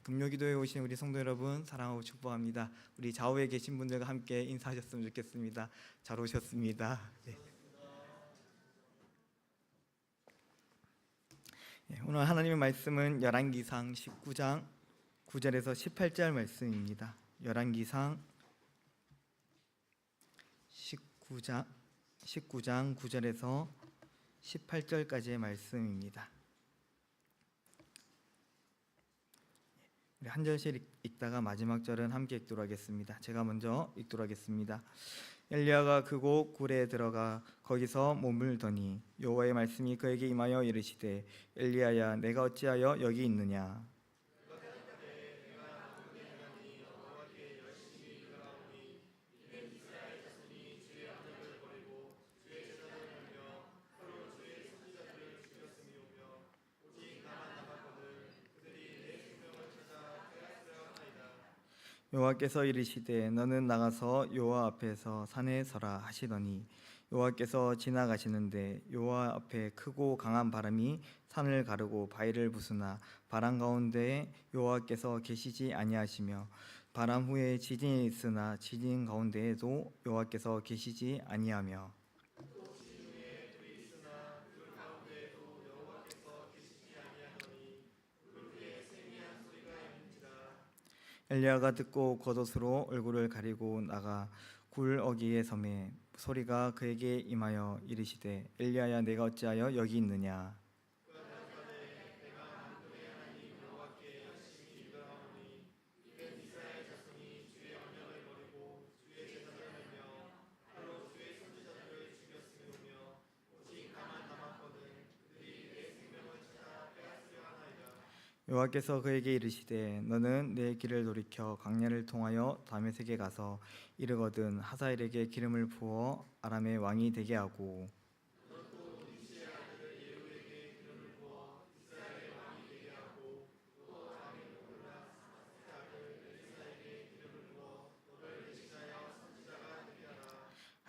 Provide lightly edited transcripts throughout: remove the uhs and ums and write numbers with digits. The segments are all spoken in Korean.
금요기도에 오신 우리 성도 여러분 사랑하고 축복합니다. 우리 좌우에 계신 분들과 함께 인사하셨으면 좋겠습니다. 잘 오셨습니다. 오늘 하나님의 말씀은 열왕기상 19장 9절에서 18절 말씀입니다. 열왕기상 19장 9절에서 18절까지의 말씀입니다. 한 절씩 읽다가 마지막 절은 함께 읽도록 하겠습니다. 제가 먼저 읽도록 하겠습니다. 엘리야가 그곳 굴에 들어가 거기서 머물더니 여호와의 말씀이 그에게 임하여 이르시되 엘리야야 내가 어찌하여 여기 있느냐. 여호와께서 이르시되 너는 나가서 여호와 앞에서 산에 서라 하시더니 여호와께서 지나가시는데 여호와 앞에 크고 강한 바람이 산을 가르고 바위를 부수나 바람 가운데에 여호와께서 계시지 아니하시며 바람 후에 지진이 있으나 지진 가운데에도 여호와께서 계시지 아니하며 엘리야가 듣고 겉옷으로 얼굴을 가리고 나가 굴 어귀에 서매 소리가 그에게 임하여 이르시되 엘리야야 내가 어찌하여 여기 있느냐. 여호와께서 그에게 이르시되 너는 내 길을 돌이켜 광야를 통하여 다메섹에 가서 이르거든 하사엘에게 기름을 부어 아람의 왕이 되게 하고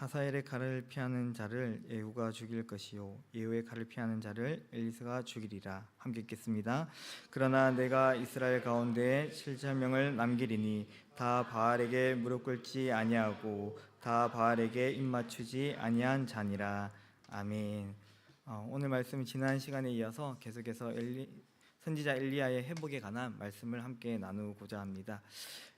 하사엘의 칼을 피하는 자를 예후가 죽일 것이요 예후의 칼을 피하는 자를 엘리사가 죽이리라. 함께 읽겠습니다. 그러나 내가 이스라엘 가운데 7,000명을 남기리니 다 바알에게 무릎 꿇지 아니하고 다 바알에게 입 맞추지 아니한 자니라. 아멘. 오늘 말씀 지난 시간에 이어서 계속해서 선지자 엘리야의 회복에 관한 말씀을 함께 나누고자 합니다.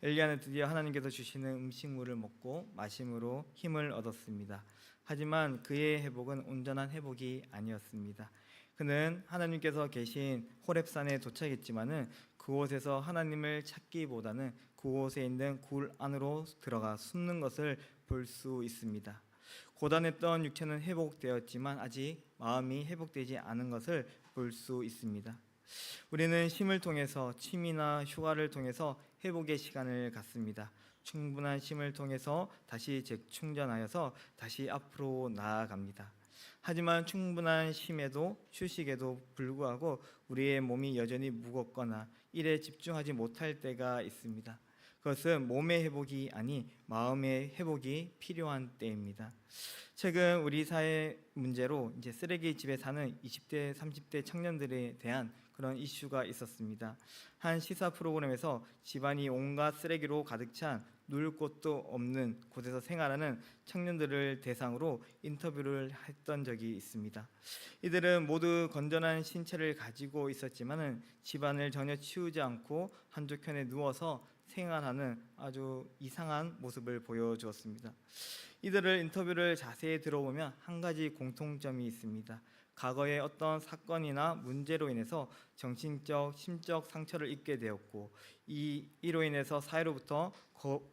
엘리야는 드디어 하나님께서 주시는 음식물을 먹고 마심으로 힘을 얻었습니다. 하지만 그의 회복은 온전한 회복이 아니었습니다. 그는 하나님께서 계신 호렙산에 도착했지만은 그곳에서 하나님을 찾기보다는 그곳에 있는 굴 안으로 들어가 숨는 것을 볼 수 있습니다. 고단했던 육체는 회복되었지만 아직 마음이 회복되지 않은 것을 볼 수 있습니다. 우리는 쉼을 통해서 취미나 휴가를 통해서 회복의 시간을 갖습니다. 충분한 쉼을 통해서 다시 재충전하여서 다시 앞으로 나아갑니다. 하지만 충분한 쉼에도 휴식에도 불구하고 우리의 몸이 여전히 무겁거나 일에 집중하지 못할 때가 있습니다. 그것은 몸의 회복이 아니 마음의 회복이 필요한 때입니다. 최근 우리 사회 문제로 이제 쓰레기집에 사는 20대, 30대 청년들에 대한 그런 이슈가 있었습니다. 한 시사 프로그램에서 집안이 온갖 쓰레기로 가득 찬 누울 곳도 없는 곳에서 생활하는 청년들을 대상으로 인터뷰를 했던 적이 있습니다. 이들은 모두 건전한 신체를 가지고 있었지만은 집안을 전혀 치우지 않고 한쪽 편에 누워서 생활하는 아주 이상한 모습을 보여주었습니다. 이들을 인터뷰를 자세히 들어보면 한 가지 공통점이 있습니다. 과거에 어떤 사건이나 문제로 인해서 정신적, 심적 상처를 입게 되었고 이로 인해서 사회로부터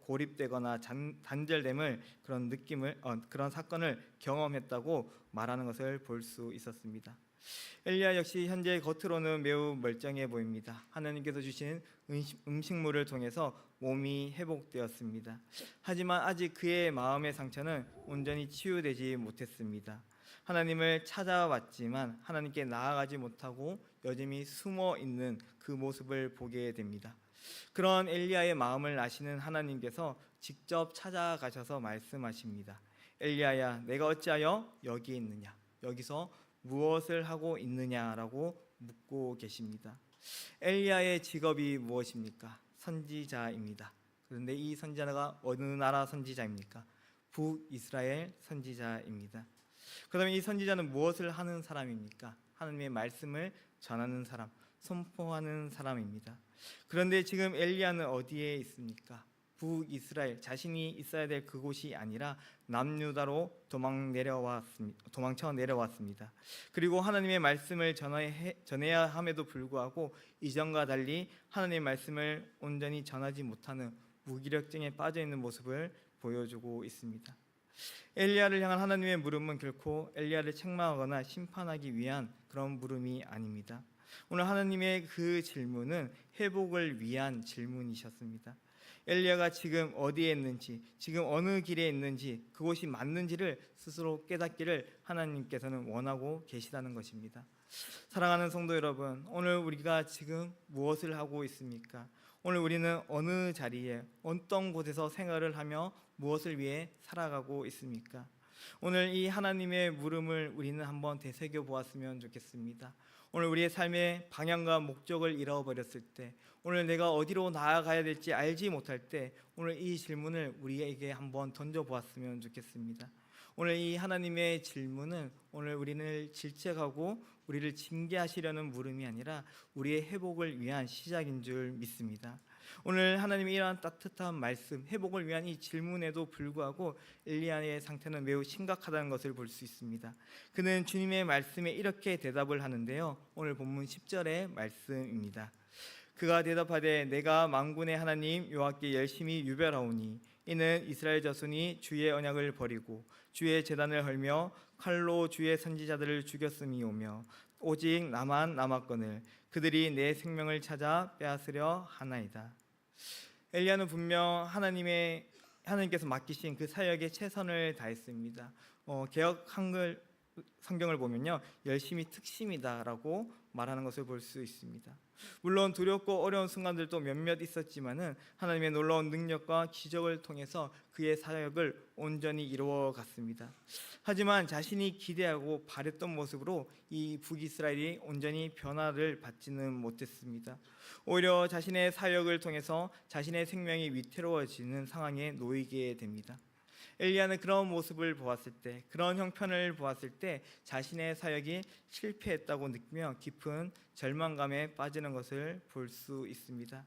고립되거나 단절됨을 그런 사건을 경험했다고 말하는 것을 볼 수 있었습니다. 엘리야 역시 현재 겉으로는 매우 멀쩡해 보입니다. 하나님께서 주신 음식물을 통해서 몸이 회복되었습니다. 하지만 아직 그의 마음의 상처는 온전히 치유되지 못했습니다. 하나님을 찾아왔지만 하나님께 나아가지 못하고 여전히 숨어 있는 그 모습을 보게 됩니다. 그런 엘리야의 마음을 아시는 하나님께서 직접 찾아가셔서 말씀하십니다. 엘리야야 내가 어찌하여 여기 있느냐. 여기서 무엇을 하고 있느냐라고 묻고 계십니다. 엘리야의 직업이 무엇입니까? 선지자입니다. 그런데 이 선지자가 어느 나라 선지자입니까? 북이스라엘 선지자입니다. 그러면 이 선지자는 무엇을 하는 사람입니까? 하나님의 말씀을 전하는 사람, 선포하는 사람입니다. 그런데 지금 엘리야는 어디에 있습니까? 북이스라엘, 자신이 있어야 될 그곳이 아니라 남유다로 도망쳐 내려왔습니다. 그리고 하나님의 말씀을 전해야 함에도 불구하고 이전과 달리 하나님의 말씀을 온전히 전하지 못하는 무기력증에 빠져 있는 모습을 보여주고 있습니다. 엘리야를 향한 하나님의 물음은 결코 엘리야를 책망하거나 심판하기 위한 그런 물음이 아닙니다. 오늘 하나님의 그 질문은 회복을 위한 질문이셨습니다. 엘리야가 지금 어디에 있는지, 지금 어느 길에 있는지, 그곳이 맞는지를 스스로 깨닫기를 하나님께서는 원하고 계시다는 것입니다. 사랑하는 성도 여러분, 오늘 우리가 지금 무엇을 하고 있습니까? 오늘 우리는 어느 자리에, 어떤 곳에서 생활을 하며 무엇을 위해 살아가고 있습니까? 오늘 이 하나님의 물음을 우리는 한번 되새겨 보았으면 좋겠습니다. 오늘 우리의 삶의 방향과 목적을 잃어버렸을 때, 오늘 내가 어디로 나아가야 될지 알지 못할 때, 오늘 이 질문을 우리에게 한번 던져보았으면 좋겠습니다. 오늘 이 하나님의 질문은 오늘 우리를 질책하고 우리를 징계하시려는 물음이 아니라 우리의 회복을 위한 시작인 줄 믿습니다. 오늘 하나님의 이러한 따뜻한 말씀, 회복을 위한 이 질문에도 불구하고 엘리야의 상태는 매우 심각하다는 것을 볼 수 있습니다. 그는 주님의 말씀에 이렇게 대답을 하는데요, 오늘 본문 10절의 말씀입니다. 그가 대답하되 내가 만군의 하나님 여호와께 열심히 유별하오니 이는 이스라엘 자손이 주의 언약을 버리고 주의 제단을 헐며 칼로 주의 선지자들을 죽였음이오며 오직 나만 남았거늘 그들이 내 생명을 찾아 빼앗으려 하나이다. 엘리야는 분명 하나님께서 맡기신 그 사역에 최선을 다했습니다. 개역 한글 성경을 보면요, 열심히 특심이다라고 말하는 것을 볼 수 있습니다. 물론 두렵고 어려운 순간들도 몇몇 있었지만은 하나님의 놀라운 능력과 기적을 통해서 그의 사역을 온전히 이루어 갔습니다. 하지만 자신이 기대하고 바랬던 모습으로 이 북이스라엘이 온전히 변화를 받지는 못했습니다. 오히려 자신의 사역을 통해서 자신의 생명이 위태로워지는 상황에 놓이게 됩니다. 엘리야는 그런 모습을 보았을 때, 그런 형편을 보았을 때 자신의 사역이 실패했다고 느끼며 깊은 절망감에 빠지는 것을 볼 수 있습니다.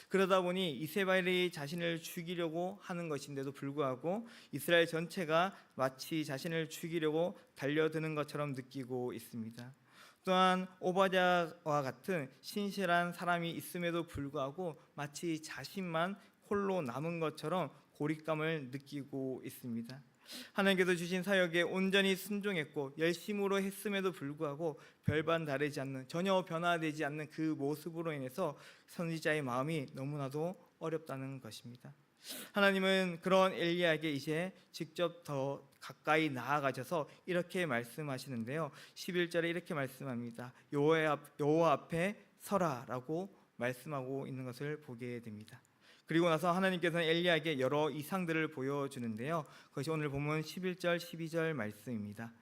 그러다 보니 이세벨이 자신을 죽이려고 하는 것인데도 불구하고 이스라엘 전체가 마치 자신을 죽이려고 달려드는 것처럼 느끼고 있습니다. 또한 오바댜와 같은 신실한 사람이 있음에도 불구하고 마치 자신만 홀로 남은 것처럼 고립감을 느끼고 있습니다. 하나님께서 주신 사역에 온전히 순종했고 열심으로 했음에도 불구하고 별반 다르지 않는, 전혀 변화되지 않는 그 모습으로 인해서 선지자의 마음이 너무나도 어렵다는 것입니다. 하나님은 그런 엘리야에게 이제 직접 더 가까이 나아가셔서 이렇게 말씀하시는데요, 11절에 이렇게 말씀합니다. 여호와 앞에 서라라고 말씀하고 있는 것을 보게 됩니다. 그리고 나서 하나님께서는 엘리야에게 여러 이상들을 보여주는데요, 그것이 오늘 본문 11절 12절 말씀입니다.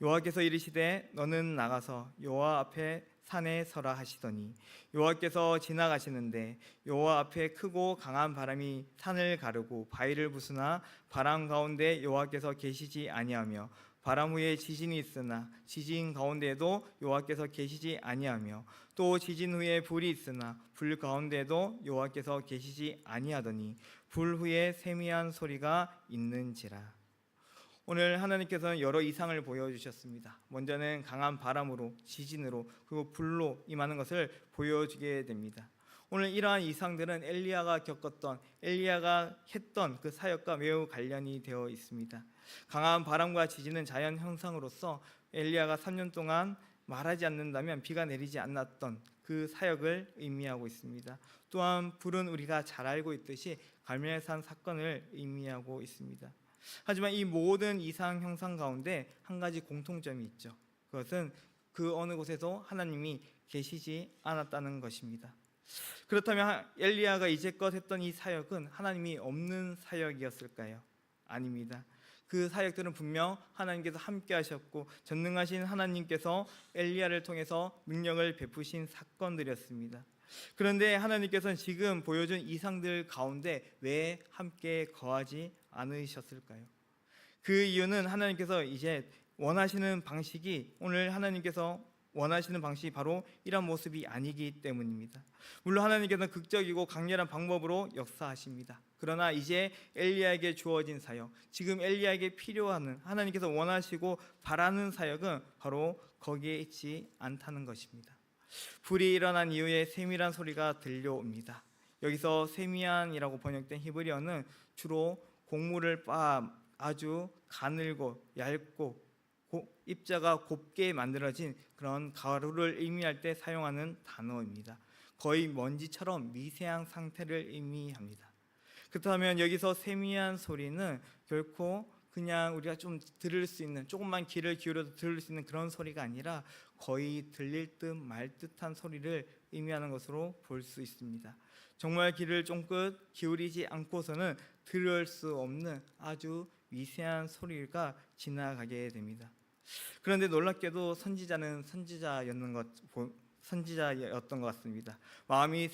여호와께서 이르시되 너는 나가서 여호와 앞에 산에 서라 하시더니 여호와께서 지나가시는데 여호와 앞에 크고 강한 바람이 산을 가르고 바위를 부수나 바람 가운데 여호와께서 계시지 아니하며 바람 후에 지진이 있으나 지진 가운데에도 여호와께서 계시지 아니하며 또 지진 후에 불이 있으나 불 가운데에도 여호와께서 계시지 아니하더니 불 후에 세미한 소리가 있는지라. 오늘 하나님께서는 여러 이상을 보여주셨습니다. 먼저는 강한 바람으로, 지진으로, 그리고 불로 임하는 것을 보여주게 됩니다. 오늘 이러한 이상들은 엘리야가 겪었던, 엘리야가 했던 그 사역과 매우 관련이 되어 있습니다. 강한 바람과 지진은 자연 현상으로서 엘리야가 3년 동안 말하지 않는다면 비가 내리지 않았던 그 사역을 의미하고 있습니다. 또한 불은 우리가 잘 알고 있듯이 갈멜산 사건을 의미하고 있습니다. 하지만 이 모든 이상 형상 가운데 한 가지 공통점이 있죠. 그것은 그 어느 곳에도 하나님이 계시지 않았다는 것입니다. 그렇다면 엘리야가 이제껏 했던 이 사역은 하나님이 없는 사역이었을까요? 아닙니다. 그 사역들은 분명 하나님께서 함께 하셨고 전능하신 하나님께서 엘리야를 통해서 능력을 베푸신 사건들이었습니다. 그런데 하나님께서는 지금 보여준 이상들 가운데 왜 함께 거하지 않으셨을까요? 그 이유는 하나님께서 이제 원하시는 방식이, 오늘 하나님께서 원하시는 방식이 바로 이런 모습이 아니기 때문입니다. 물론 하나님께서는 극적이고 강렬한 방법으로 역사하십니다. 그러나 이제 엘리야에게 주어진 사역, 지금 엘리야에게 필요한, 하나님께서 원하시고 바라는 사역은 바로 거기에 있지 않다는 것입니다. 불이 일어난 이후에 세밀한 소리가 들려옵니다. 여기서 세미안이라고 번역된 히브리어는 주로 곡물을 빻아 아주 가늘고 얇고 입자가 곱게 만들어진 그런 가루를 의미할 때 사용하는 단어입니다. 거의 먼지처럼 미세한 상태를 의미합니다. 그렇다면 여기서 세미한 소리는 결코 그냥 우리가 좀 들을 수 있는, 조금만 귀를 기울여도 들을 수 있는 그런 소리가 아니라 거의 들릴 듯 말 듯한 소리를 의미하는 것으로 볼 수 있습니다. 정말 귀를 쫑긋 기울이지 않고서는 들을 수 없는 아주 미세한 소리가 지나가게 됩니다. 그런데 놀랍게도 선지자는 선지자였던 것 같습니다. 마음이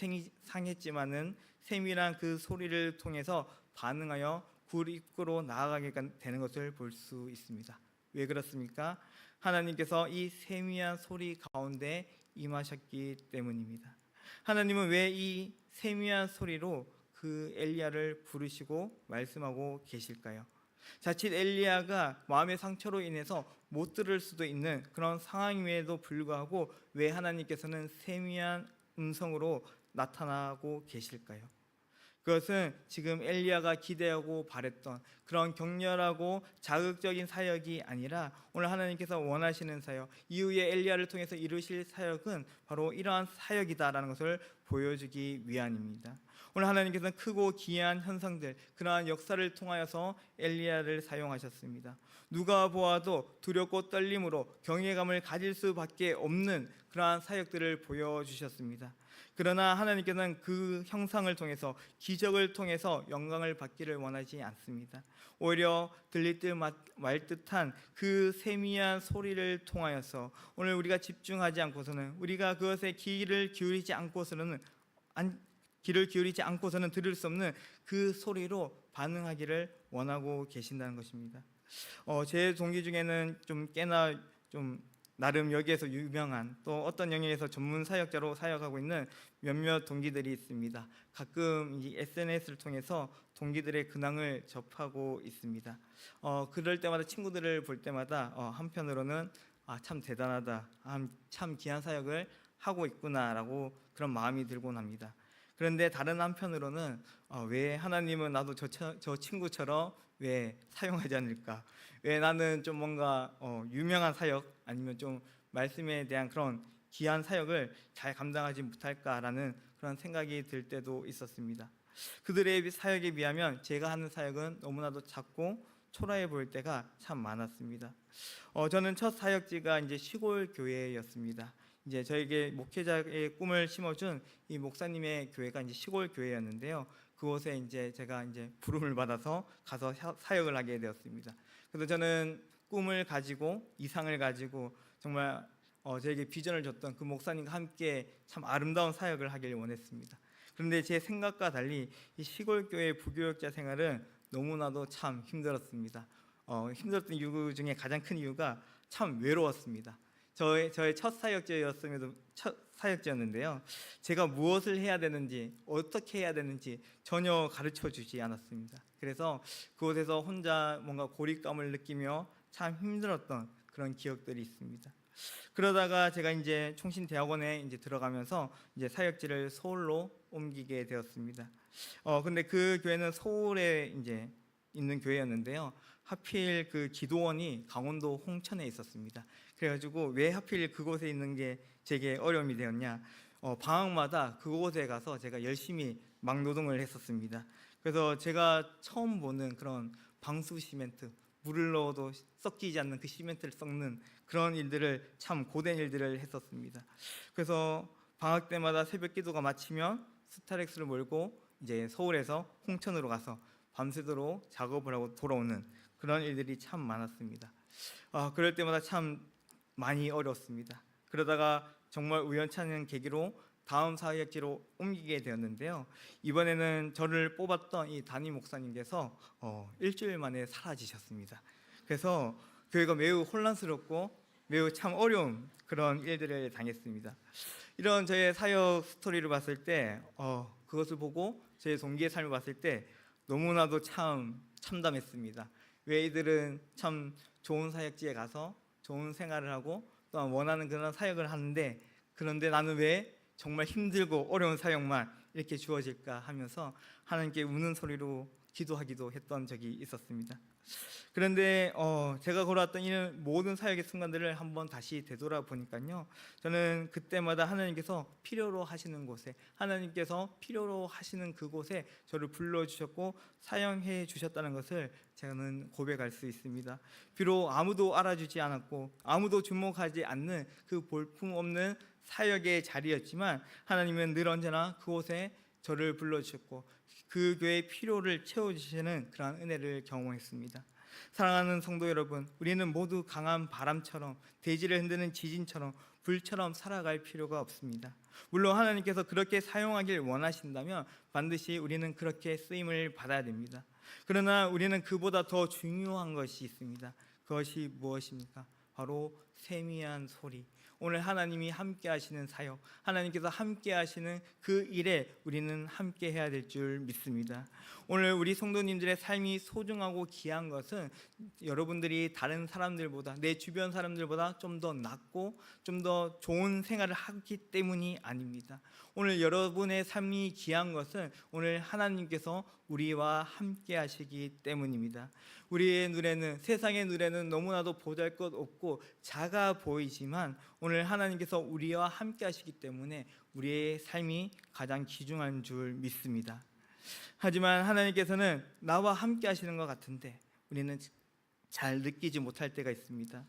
상했지만은 세밀한 그 소리를 통해서 반응하여 굴 입구로 나아가게 되는 것을 볼 수 있습니다. 왜 그렇습니까? 하나님께서 이 세미한 소리 가운데 임하셨기 때문입니다. 하나님은 왜 이 세미한 소리로 그 엘리야를 부르시고 말씀하고 계실까요? 자칫 엘리야가 마음의 상처로 인해서 못 들을 수도 있는 그런 상황임에도 불구하고 왜 하나님께서는 세미한 음성으로 나타나고 계실까요? 그것은 지금 엘리야가 기대하고 바랬던 그런 격렬하고 자극적인 사역이 아니라 오늘 하나님께서 원하시는 사역, 이후에 엘리야를 통해서 이루실 사역은 바로 이러한 사역이다라는 것을 보여주기 위함입니다. 오늘 하나님께서는 크고 기이한 현상들, 그러한 역사를 통하여서 엘리야를 사용하셨습니다. 누가 보아도 두렵고 떨림으로 경외감을 가질 수밖에 없는 그러한 사역들을 보여주셨습니다. 그러나 하나님께서는 그 형상을 통해서, 기적을 통해서 영광을 받기를 원하지 않습니다. 오히려 들릴 듯 말 듯한 그 세미한 소리를 통하여서 오늘 우리가 집중하지 않고서는, 우리가 그것에 귀를 기울이지 않고서는 들을 수 없는 그 소리로 반응하기를 원하고 계신다는 것입니다. 제 동기 중에는 꽤나 나름 여기에서 유명한, 또 어떤 영역에서 전문 사역자로 사역하고 있는 몇몇 동기들이 있습니다. 가끔 이 SNS를 통해서 동기들의 근황을 접하고 있습니다. 그럴 때마다, 친구들을 볼 때마다 한편으로는 참 대단하다, 참 귀한 사역을 하고 있구나라고 그런 마음이 들곤 합니다. 그런데 다른 한편으로는 왜 하나님은 나도 저 친구처럼 왜 사용하지 않을까? 왜 나는 좀 뭔가 유명한 사역, 아니면 좀 말씀에 대한 그런 귀한 사역을 잘 감당하지 못할까라는 그런 생각이 들 때도 있었습니다. 그들의 사역에 비하면 제가 하는 사역은 너무나도 작고 초라해 보일 때가 참 많았습니다. 저는 첫 사역지가 이제 시골 교회였습니다. 이제 저에게 목회자의 꿈을 심어준 이 목사님의 교회가 이제 시골 교회였는데요. 그곳에 이제 제가 부름을 받아서 가서 사역을 하게 되었습니다. 그래서 저는 꿈을 가지고, 이상을 가지고, 정말 저에게 비전을 줬던 그 목사님과 함께 참 아름다운 사역을 하길 원했습니다. 그런데 제 생각과 달리 이 시골 교회 부교역자 생활은 너무나도 참 힘들었습니다. 힘들었던 이유 중에 가장 큰 이유가 참 외로웠습니다. 저의 첫 사역지였는데요. 제가 무엇을 해야 되는지, 어떻게 해야 되는지 전혀 가르쳐 주지 않았습니다. 그래서 그곳에서 혼자 뭔가 고립감을 느끼며 참 힘들었던 그런 기억들이 있습니다. 그러다가 제가 이제 총신대학원에 들어가면서 사역지를 서울로 옮기게 되었습니다. 근데 그 교회는 서울에 있는 교회였는데요. 하필 그 기도원이 강원도 홍천에 있었습니다. 그래가지고 왜 하필 그곳에 있는 게 제게 어려움이 되었냐? 방학마다 그곳에 가서 제가 열심히 막노동을 했었습니다. 그래서 제가 처음 보는 그런 방수 시멘트, 물을 넣어도 섞이지 않는 그 시멘트를 섞는 그런 일들을, 참 고된 일들을 했었습니다. 그래서 방학 때마다 새벽 기도가 마치면 스타렉스를 몰고 이제 서울에서 홍천으로 가서 밤새도록 작업을 하고 돌아오는 그런 일들이 참 많았습니다. 그럴 때마다 참 많이 어려웠습니다. 그러다가 정말 우연찮은 계기로 다음 사역지로 옮기게 되었는데요. 이번에는 저를 뽑았던 이 담임 목사님께서 일주일 만에 사라지셨습니다. 그래서 교회가 매우 혼란스럽고 매우 참 어려운 그런 일들을 당했습니다. 이런 저의 사역 스토리를 봤을 때 그것을 보고 제 동기의 삶을 봤을 때 너무나도 참 참담했습니다. 왜 이들은 참 좋은 사역지에 가서 좋은 생활을 하고 또한 원하는 그런 사역을 하는데, 그런데 나는 왜 정말 힘들고 어려운 사역만 이렇게 주어질까 하면서 하나님께 우는 소리로 기도하기도 했던 적이 있었습니다. 그런데 제가 걸어왔던 이 모든 사역의 순간들을 한번 다시 되돌아보니까요, 저는 그때마다 하나님께서 필요로 하시는 곳에, 하나님께서 필요로 하시는 그곳에 저를 불러주셨고 사용해 주셨다는 것을 저는 고백할 수 있습니다. 비록 아무도 알아주지 않았고 아무도 주목하지 않는 그 볼품없는 사역의 자리였지만 하나님은 늘 언제나 그곳에 저를 불러주셨고 그 교회의 필요를 채워주시는 그러한 은혜를 경험했습니다. 사랑하는 성도 여러분, 우리는 모두 강한 바람처럼, 대지를 흔드는 지진처럼, 불처럼 살아갈 필요가 없습니다. 물론 하나님께서 그렇게 사용하길 원하신다면 반드시 우리는 그렇게 쓰임을 받아야 됩니다. 그러나 우리는 그보다 더 중요한 것이 있습니다. 그것이 무엇입니까? 바로 세미한 소리. 오늘 하나님이 함께 하시는 사역, 하나님께서 함께 하시는 그 일에 우리는 함께 해야 될 줄 믿습니다. 오늘 우리 성도님들의 삶이 소중하고 귀한 것은 여러분들이 다른 사람들보다, 내 주변 사람들보다 좀 더 낫고 좀 더 좋은 생활을 하기 때문이 아닙니다. 오늘 여러분의 삶이 귀한 것은 오늘 하나님께서 우리와 함께 하시기 때문입니다. 우리의 눈에는, 세상의 눈에는 너무나도 보잘것없고 작아 보이지만 오늘 하나님께서 우리와 함께 하시기 때문에 우리의 삶이 가장 귀중한 줄 믿습니다. 하지만 하나님께서는 나와 함께 하시는 것 같은데 우리는 잘 느끼지 못할 때가 있습니다.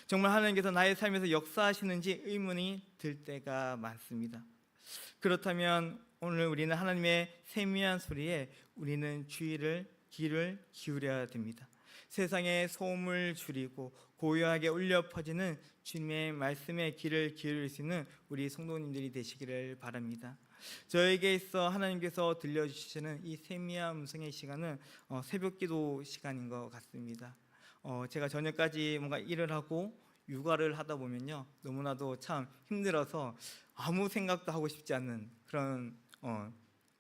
정말 하나님께서 나의 삶에서 역사하시는지 의문이 들 때가 많습니다. 그렇다면 오늘 우리는 하나님의 세미한 소리에 우리는 귀를 기울여야 됩니다. 세상의 소음을 줄이고 고요하게 울려 퍼지는 주님의 말씀에 귀를 기울일 수 있는 우리 성도님들이 되시기를 바랍니다. 저에게 있어 하나님께서 들려주시는 이 세미한 음성의 시간은 새벽기도 시간인 것 같습니다. 제가 저녁까지 뭔가 일을 하고 육아를 하다 보면요, 너무나도 참 힘들어서 아무 생각도 하고 싶지 않는 그런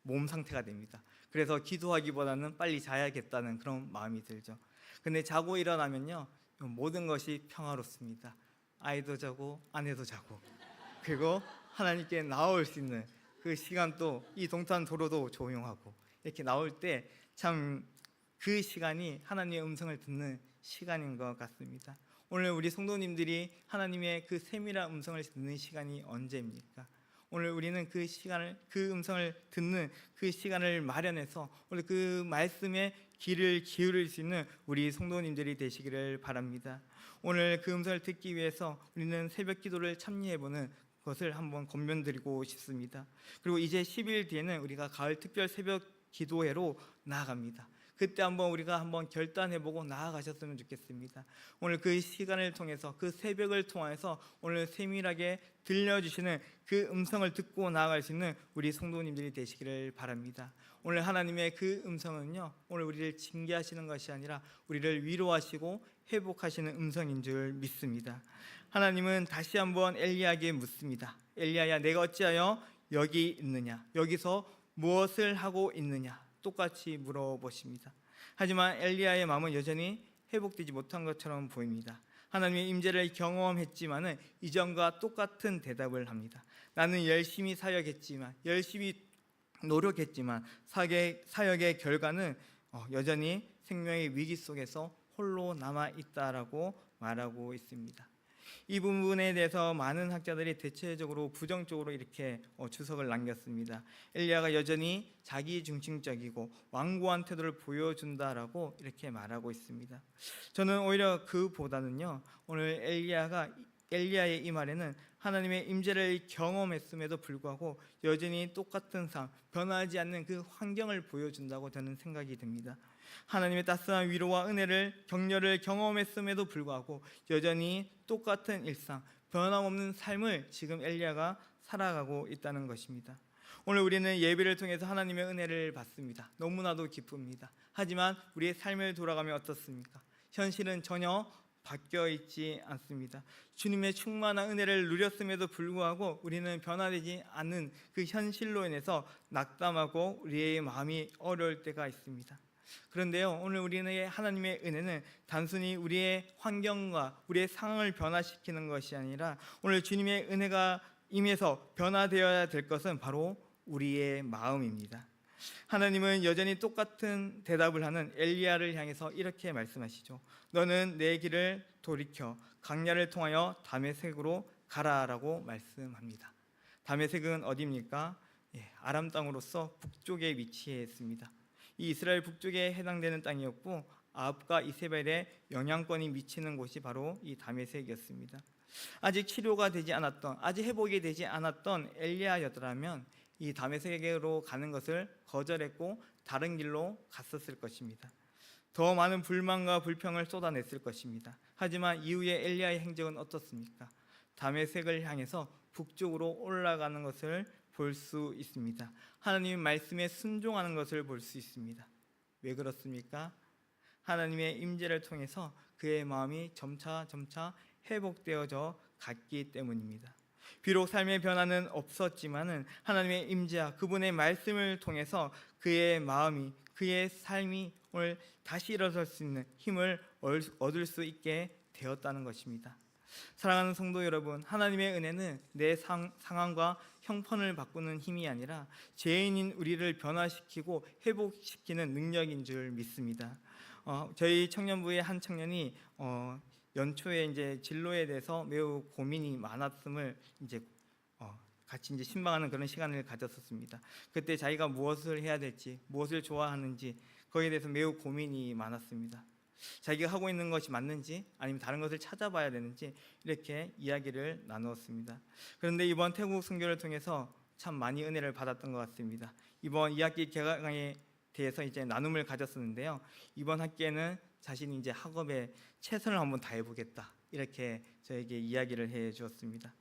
몸 상태가 됩니다. 그래서 기도하기보다는 빨리 자야겠다는 그런 마음이 들죠. 근데 자고 일어나면요, 모든 것이 평화롭습니다. 아이도 자고 아내도 자고, 그리고 하나님께 나올 수 있는 그 시간도, 이 동탄 도로도 조용하고, 이렇게 나올 때 참 그 시간이 하나님의 음성을 듣는 시간인 것 같습니다. 오늘 우리 성도님들이 하나님의 그 세밀한 음성을 듣는 시간이 언제입니까? 오늘 우리는 그 시간을, 그 음성을 듣는 그 시간을 마련해서 오늘 그 말씀에 귀를 기울일 수 있는 우리 성도님들이 되시기를 바랍니다. 오늘 그 음성을 듣기 위해서 우리는 새벽 기도를 참여해보는 것을 한번 권면드리고 싶습니다. 그리고 이제 10일 뒤에는 우리가 가을 특별 새벽 기도회로 나아갑니다. 그때 우리가 한번 결단해보고 나아가셨으면 좋겠습니다. 오늘 그 시간을 통해서, 그 새벽을 통해서 오늘 세밀하게 들려주시는 그 음성을 듣고 나아갈 수 있는 우리 성도님들이 되시기를 바랍니다. 오늘 하나님의 그 음성은요, 오늘 우리를 징계하시는 것이 아니라 우리를 위로하시고 회복하시는 음성인 줄 믿습니다. 하나님은 다시 한번 엘리야에게 묻습니다. 엘리야야, 내가 어찌하여 여기 있느냐? 여기서 무엇을 하고 있느냐? 똑같이 물어보십니다. 하지만 엘리야의 마음은 여전히 회복되지 못한 것처럼 보입니다. 하나님의 임재를 경험했지만은 이전과 똑같은 대답을 합니다. 나는 열심히 사역했지만, 열심히 노력했지만 사역의 결과는 여전히 생명의 위기 속에서 홀로 남아 있다라고 말하고 있습니다. 이 부분에 대해서 많은 학자들이 대체적으로 부정적으로 이렇게 주석을 남겼습니다. 엘리야가 여전히 자기 중심적이고 완고한 태도를 보여준다라고 이렇게 말하고 있습니다. 저는 오히려 그보다는요, 오늘 엘리야가 엘리야의 이 말에는 하나님의 임재를 경험했음에도 불구하고 여전히 똑같은 삶, 변하지 않는 그 환경을 보여준다고 저는 생각이 듭니다. 하나님의 따스한 위로와 은혜를, 격려를 경험했음에도 불구하고 여전히 똑같은 일상, 변함없는 삶을 지금 엘리야가 살아가고 있다는 것입니다. 오늘 우리는 예배를 통해서 하나님의 은혜를 받습니다. 너무나도 기쁩니다. 하지만 우리의 삶을 돌아가면 어떻습니까? 현실은 전혀 바뀌어 있지 않습니다. 주님의 충만한 은혜를 누렸음에도 불구하고 우리는 변화되지 않는 그 현실로 인해서 낙담하고 우리의 마음이 어려울 때가 있습니다. 그런데요, 오늘 우리는 하나님의 은혜는 단순히 우리의 환경과 우리의 상황을 변화시키는 것이 아니라 오늘 주님의 은혜가 임해서 변화되어야 될 것은 바로 우리의 마음입니다. 하나님은 여전히 똑같은 대답을 하는 엘리야를 향해서 이렇게 말씀하시죠. 너는 내 길을 돌이켜 광야를 통하여 다메섹으로 가라라고 말씀합니다. 다메섹은 어디입니까? 아람 땅으로서 북쪽에 위치해 있습니다. 이 이스라엘 북쪽에 해당되는 땅이었고 아합과 이세벨의 영향권이 미치는 곳이 바로 이 다메섹이었습니다. 아직 치료가 되지 않았던, 아직 회복이 되지 않았던 엘리야였더라면 이 다메섹으로 가는 것을 거절했고 다른 길로 갔었을 것입니다. 더 많은 불만과 불평을 쏟아냈을 것입니다. 하지만 이후에 엘리야의 행적은 어떻습니까? 다메섹을 향해서 북쪽으로 올라가는 것을 볼 수 있습니다. 하나님의 말씀에 순종하는 것을 볼 수 있습니다. 왜 그렇습니까? 하나님의 임재를 통해서 그의 마음이 점차 회복되어져 갔기 때문입니다. 비록 삶의 변화는 없었지만은 하나님의 임재와 그분의 말씀을 통해서 그의 마음이, 그의 삶이 오늘 다시 일어설 수 있는 힘을 얻을 수 있게 되었다는 것입니다. 사랑하는 성도 여러분, 하나님의 은혜는 내 상황과 형편을 바꾸는 힘이 아니라 죄인인 우리를 변화시키고 회복시키는 능력인 줄 믿습니다. 저희 청년부의 한 청년이 연초에 이제 진로에 대해서 매우 고민이 많았음을 같이 이제 신방하는 그런 시간을 가졌었습니다. 그때 자기가 무엇을 해야 될지, 무엇을 좋아하는지 거기에 대해서 매우 고민이 많았습니다. 자기가 하고 있는 것이 맞는지 아니면 다른 것을 찾아봐야 되는지 이렇게 이야기를 나누었습니다. 그런데 이번 태국 선교를 통해서 참 많이 은혜를 받았던 것 같습니다. 이번 2학기 개강에 대해서 이제 나눔을 가졌었는데요. 이번 학기에는 자신이 이제 학업에 최선을 한번 다해보겠다 이렇게 저에게 이야기를 해주었습니다.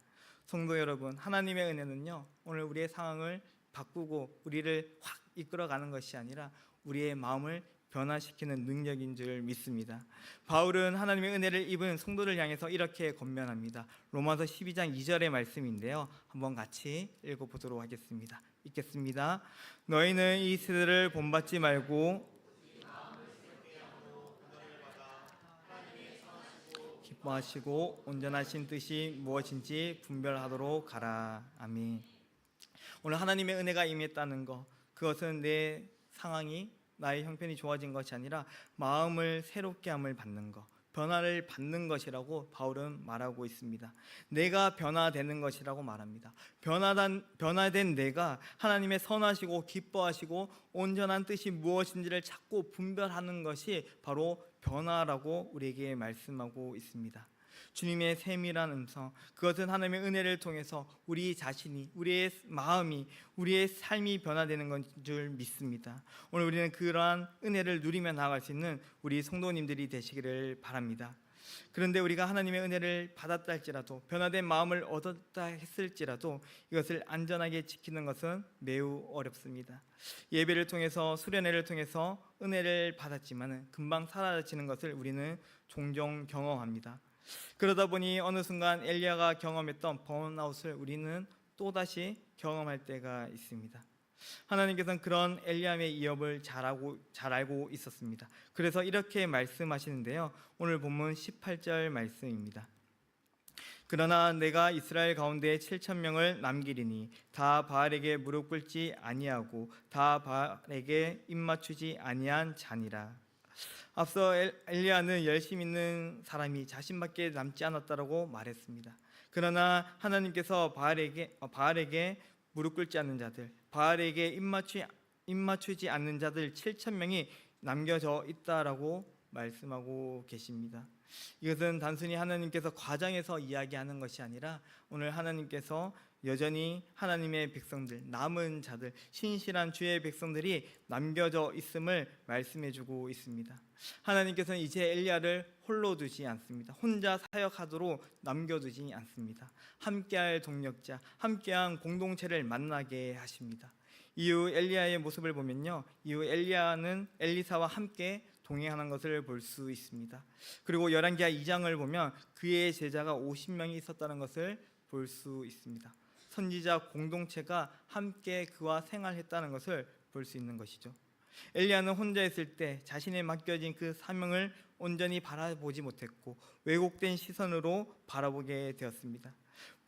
성도 여러분, 하나님의 은혜는요 오늘 우리의 상황을 바꾸고 우리를 확 이끌어가는 것이 아니라 우리의 마음을 변화시키는 능력인 줄 믿습니다. 바울은 하나님의 은혜를 입은 성도를 향해서 이렇게 권면합니다. 로마서 12장 2절의 말씀인데요, 한번 같이 읽어보도록 하겠습니다. 읽겠습니다. 너희는 이 세대를 본받지 말고 기뻐하시고 온전하신 뜻이 무엇인지 분별하도록 가라. 아멘. 오늘 하나님의 은혜가 임했다는 것, 그것은 내 상황이, 나의 형편이 좋아진 것이 아니라 마음을 새롭게 함을 받는 것, 변화를 받는 것이라고 바울은 말하고 있습니다. 내가 변화되는 것이라고 말합니다. 변화된 내가 하나님의 선하시고 기뻐하시고 온전한 뜻이 무엇인지를 찾고 분별하는 것이 바로 변화라고 우리에게 말씀하고 있습니다. 주님의 세밀한 음성, 그것은 하나님의 은혜를 통해서 우리 자신이, 우리의 마음이, 우리의 삶이 변화되는 건 줄 믿습니다. 오늘 우리는 그러한 은혜를 누리며 나아갈 수 있는 우리 성도님들이 되시기를 바랍니다. 그런데 우리가 하나님의 은혜를 받았다 할지라도, 변화된 마음을 얻었다 했을지라도 이것을 안전하게 지키는 것은 매우 어렵습니다. 예배를 통해서, 수련회를 통해서 은혜를 받았지만 금방 사라지는 것을 우리는 종종 경험합니다. 그러다 보니 어느 순간 엘리야가 경험했던 번아웃을 우리는 또다시 경험할 때가 있습니다. 하나님께서는 그런 엘리야의 이업을 잘 알고 있었습니다. 그래서 이렇게 말씀하시는데요, 오늘 본문 18절 말씀입니다. 그러나 내가 이스라엘 가운데 7,000명을 남기리니 다 바알에게 무릎 꿇지 아니하고 다 바알에게 입맞추지 아니한 자니라. 앞서 엘리야는 열심 있는 사람이 자신밖에 남지 않았다라고 말했습니다. 그러나 하나님께서 바알에게 무릎 꿇지 않는 자들, 바알에게 입맞추지 않는 자들 7,000명이 남겨져 있다라고 말씀하고 계십니다. 이것은 단순히 하나님께서 과장해서 이야기하는 것이 아니라 오늘 하나님께서 여전히 하나님의 백성들, 남은 자들, 신실한 주의 백성들이 남겨져 있음을 말씀해주고 있습니다. 하나님께서는 이제 엘리야를 홀로 두지 않습니다. 혼자 사역하도록 남겨두지 않습니다. 함께할 동력자, 함께한 공동체를 만나게 하십니다. 이후 엘리야의 모습을 보면요, 이후 엘리야는 엘리사와 함께 동행하는 것을 볼 수 있습니다. 그리고 열왕기하 2장을 보면 그의 제자가 50명이 있었다는 것을 볼 수 있습니다. 선지자 공동체가 함께 그와 생활했다는 것을 볼 수 있는 것이죠. 엘리야는 혼자 있을 때 자신의 맡겨진 그 사명을 온전히 바라보지 못했고 왜곡된 시선으로 바라보게 되었습니다.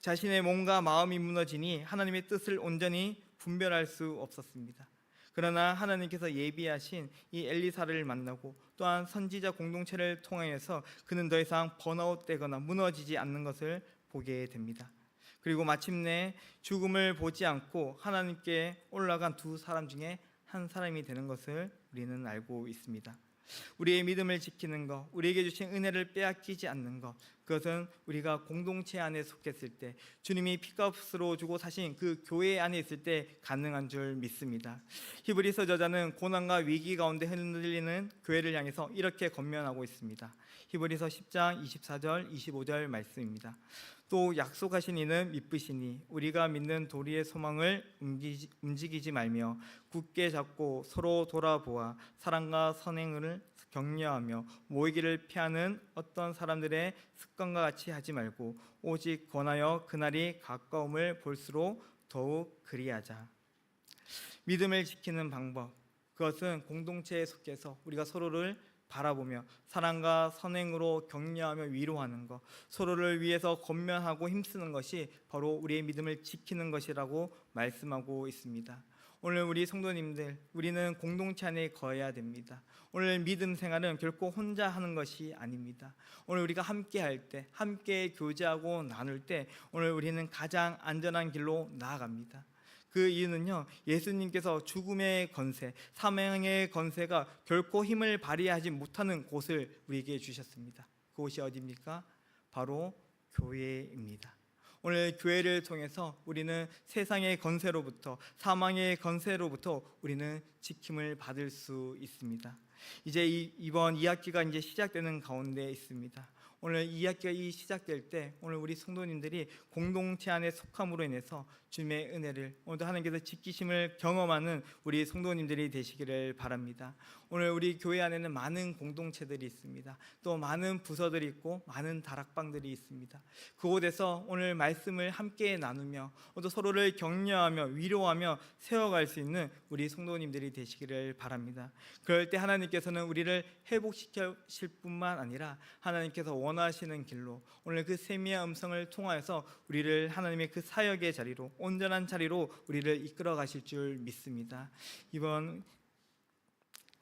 자신의 몸과 마음이 무너지니 하나님의 뜻을 온전히 분별할 수 없었습니다. 그러나 하나님께서 예비하신 이 엘리사를 만나고 또한 선지자 공동체를 통하여서 그는 더 이상 번아웃되거나 무너지지 않는 것을 보게 됩니다. 그리고 마침내 죽음을 보지 않고 하나님께 올라간 두 사람 중에 한 사람이 되는 것을 우리는 알고 있습니다. 우리의 믿음을 지키는 것, 우리에게 주신 은혜를 빼앗기지 않는 것, 그것은 우리가 공동체 안에 속했을 때, 주님이 피값으로 주고 사신 그 교회 안에 있을 때 가능한 줄 믿습니다. 히브리서 저자는 고난과 위기 가운데 흔들리는 교회를 향해서 이렇게 권면하고 있습니다. 히브리서 10장 24절 25절 말씀입니다. 또 약속하신 이는 미쁘시니 우리가 믿는 도리의 소망을 움직이지 말며 굳게 잡고 서로 돌아보아 사랑과 선행을 격려하며 모이기를 피하는 어떤 사람들의 습관과 같이 하지 말고 오직 권하여 그날이 가까움을 볼수록 더욱 그리하자. 믿음을 지키는 방법, 그것은 공동체에 속해서 우리가 서로를 바라보며 사랑과 선행으로 격려하며 위로하는 것, 서로를 위해서 권면하고 힘쓰는 것이 바로 우리의 믿음을 지키는 것이라고 말씀하고 있습니다. 오늘 우리 성도님들, 우리는 공동체 안에 거해야 됩니다. 오늘 믿음 생활은 결코 혼자 하는 것이 아닙니다. 오늘 우리가 함께 할 때, 함께 교제하고 나눌 때 오늘 우리는 가장 안전한 길로 나아갑니다. 그 이유는요, 예수님께서 죽음의 권세, 사망의 권세가 결코 힘을 발휘하지 못하는 곳을 우리에게 주셨습니다. 그곳이 어디입니까? 바로 교회입니다. 오늘 교회를 통해서 우리는 세상의 권세로부터, 사망의 권세로부터 우리는 지킴을 받을 수 있습니다. 이제 이번 2학기가 이제 시작되는 가운데 있습니다. 오늘 2학기가 시작될 때 오늘 우리 성도님들이 공동체 안에 속함으로 인해서 주님의 은혜를 오늘도 하나님께서 지키심을 경험하는 우리 성도님들이 되시기를 바랍니다. 오늘 우리 교회 안에는 많은 공동체들이 있습니다. 또 많은 부서들이 있고 많은 다락방들이 있습니다. 그곳에서 오늘 말씀을 함께 나누며 또 서로를 격려하며 위로하며 세워갈 수 있는 우리 성도님들이 되시기를 바랍니다. 그럴 때 하나님께서는 우리를 회복시키실 뿐만 아니라 하나님께서 원하시는 길로 오늘 그 세미한 음성을 통하여서 우리를 하나님의 그 사역의 자리로, 온전한 자리로 우리를 이끌어 가실 줄 믿습니다. 이번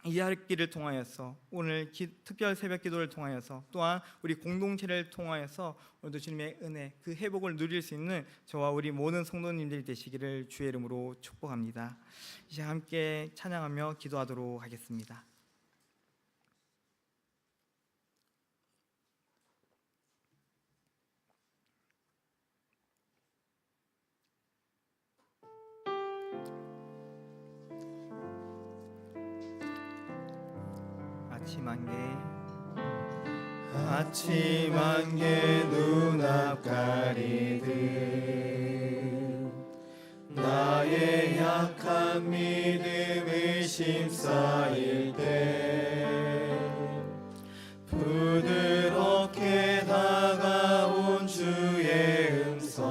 이학기를 통하여서 오늘 특별 새벽 기도를 통하여서 또한 우리 공동체를 통하여서 오늘도 주님의 은혜, 그 회복을 누릴 수 있는 저와 우리 모든 성도님들이 되시기를 주의 이름으로 축복합니다. 이제 함께 찬양하며 기도하도록 하겠습니다. 아침 안개 눈앞 가리듯 나의 약한 믿음의 심쌓일 때 부드럽게 다가온 주의 음성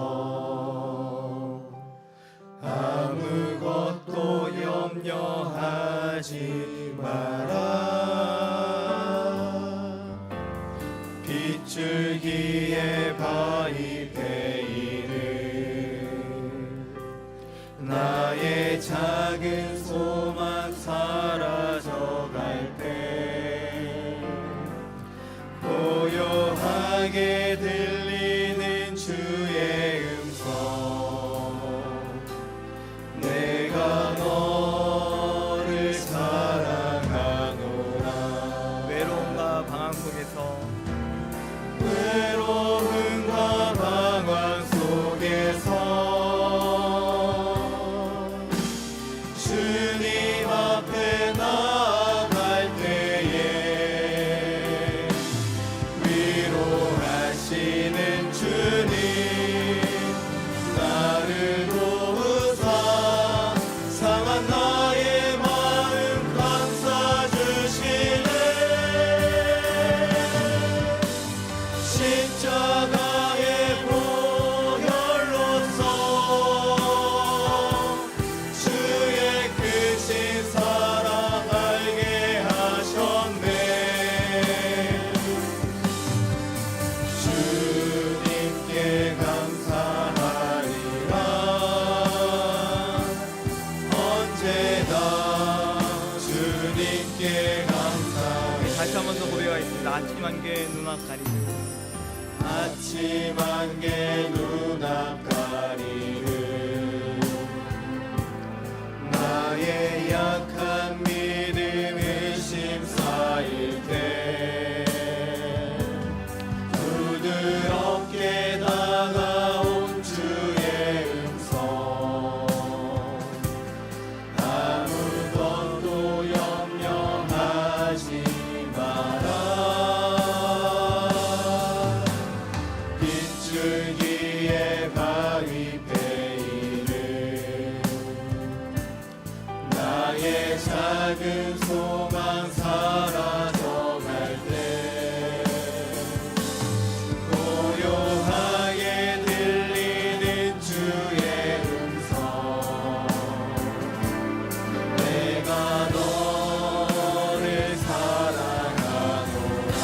아무것도 염려하지 마라 빗줄기에 바위 베이는 나의 작은 소망 사라져갈 때 고요하게 들리는 주의 음성 내가 너를 사랑하노라 외로움과 방황 속에서 주님 앞에 나아갈 때에 위로하시는 주님 나를 도우사 상한 나의 마음 감싸 주시네 십자가의 보혈로서 주의 크신 사랑 알게 하셨네 주님께 감사하리라 언제나 주님께 감사해 다시 한 번 더 고백하겠습니다. 아침 안개 눈앞 가리는 아침 안개 눈앞 가리는 나의 약한 믿음 의심 쌓일 때 부드럽게 다가온 주의 음성 아무것도 염려하지 마라 빗줄기에 바위 베이는 나의 작은 소망 사라져갈 때 고요하게 들리는 주의 음성 내가 너를 사랑하노라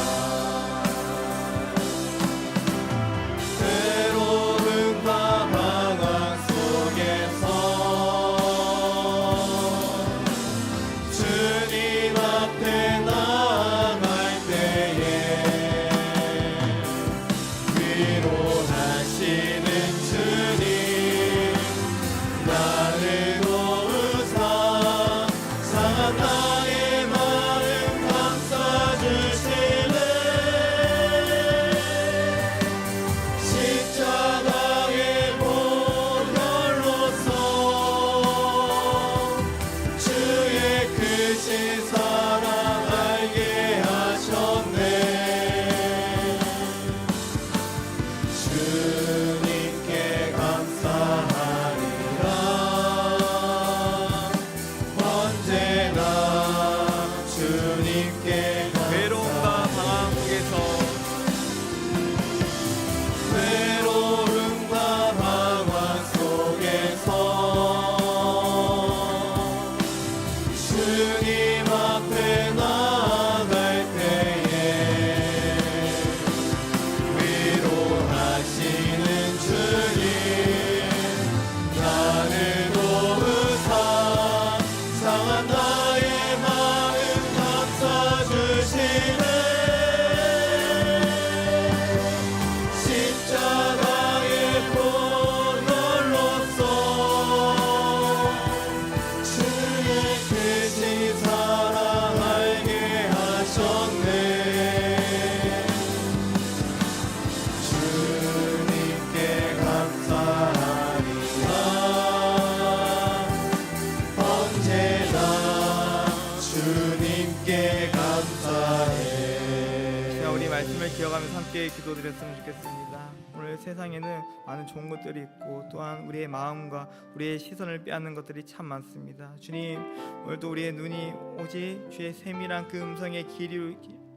외로움과 방황 속에서 주님 앞에 나아갈 때에 위로하시는 주님 나를 도우사 상한 나의 마음 감싸 주시네 십자가의 보혈로서 주의 크신 사랑 알게 하셨네 주님께 감사하리라 언제나 주님께 외로움과 방황 속에서 외로움과 방황 속에서 주님 앞에 나아갈 때에 위로하시는 주님 나를 도우사 상한 나의 마음 감싸 주시네 십자가의 보혈로서 주의 크신 사랑 알게 하셨네 주님께 감사하리라 언제나 주님께 감사해 자, 우리 말씀을 기억하면서 함께 기도드렸으면 좋겠습니다. 오늘 세상에는 많은 좋은 것들이 있고 또한 우리의 마음과 우리의 시선을 빼앗는 것들이 참 많습니다. 주님, 오늘도 우리의 눈이 오직 주의 세밀한 그 음성에 귀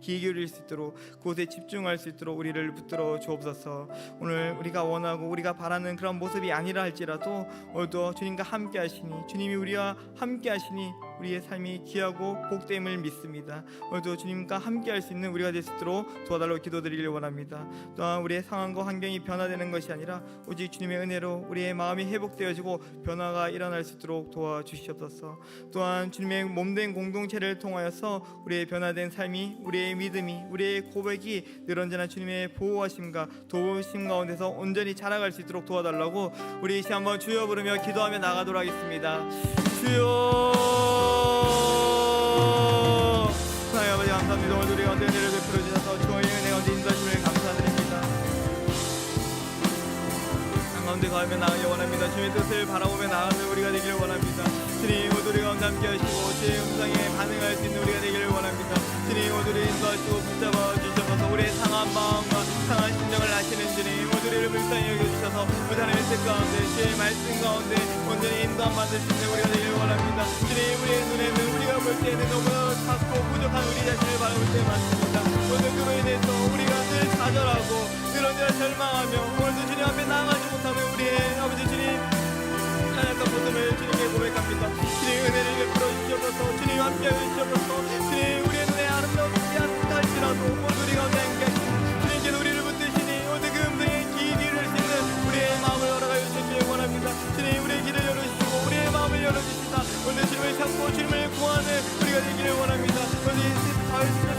기울일 수 있도록 그곳에 집중할 수 있도록 우리를 붙들어 주옵소서. 오늘 우리가 원하고 우리가 바라는 그런 모습이 아니라 할지라도 오늘도 주님과 함께 하시니 주님이 우리와 함께 하시니 우리의 삶이 귀하고 복됨을 믿습니다. 오늘도 주님과 함께 할 수 있는 우리가 될 수 있도록 도와달라고 기도드리길 원합니다. 또한 우리의 상황과 환경이 변화되는 것이 아니라 오직 주님의 은혜로 우리의 마음이 회복되어지고 변화가 일어날 수 있도록 도와주시옵소서. 또한 주님의 몸된 공동체를 통하여서 우리의 변화된 삶이, 우리의 믿음이, 우리의 고백이 늘 언제나 주님의 보호하심과 도우심 가운데서 온전히 자라갈 수 있도록 도와달라고 우리 이시 한번 주여 부르며 기도하며 나가도록 하겠습니다. 주여, 하나님 아버지 감사합니다. 오늘 우리 가운데 은혜를 베풀어 주셔서 주의 은혜 가운데 인도하심을 감사드립니다. 한 가운데 가며 나가길 원합니다. 주님의 뜻을 바라보며 나가는 우리가 되길 원합니다. 주님, 오늘 우리 가운데 함께 하시고 주의 음성에 반응할 수 있는 우리가 되기를 원합니다. 주님 오늘을 인도하시고 붙잡아 주셔서 우리의 상한 마음과 상한 심정을 아시는 주님, 오늘을 불쌍히 여겨주셔서 그 하나님의 뜻 가운데 주의 말씀 가운데 온전히 인도함 받을 수 있는 우리가 되기를 원합니다. 주님, 우리의 눈에는 우리가 볼 때에는 너무 작고 부족한 우리 자신을 바라볼 때 많습니다. 오늘 그로 인해서 우리가 늘 좌절하고 늘 언제나 절망하며 오늘도 주님 앞에 나아가지 못하는 우리의 아버지 주님 하나님의 모습을 주님께 고백합니다. 주님 은혜를 베풀어 주시옵소서. 주님 함께하여 주시옵소서. 주님 우리의 눈에 아름답지 않다 할지라도 오늘 우리가 함께 하시는 주님께서 우리를 붙드시니 오늘 그 음성에 귀 기울일 수 있는 우리의 마음을 허락하여 주시기 원합니다. 주님 우리의 길을 열어주시고 우리의 마음을 열어주시다 오늘 주님을 찾고 주님을 구하는 우리가 되기를 원합니다. 오늘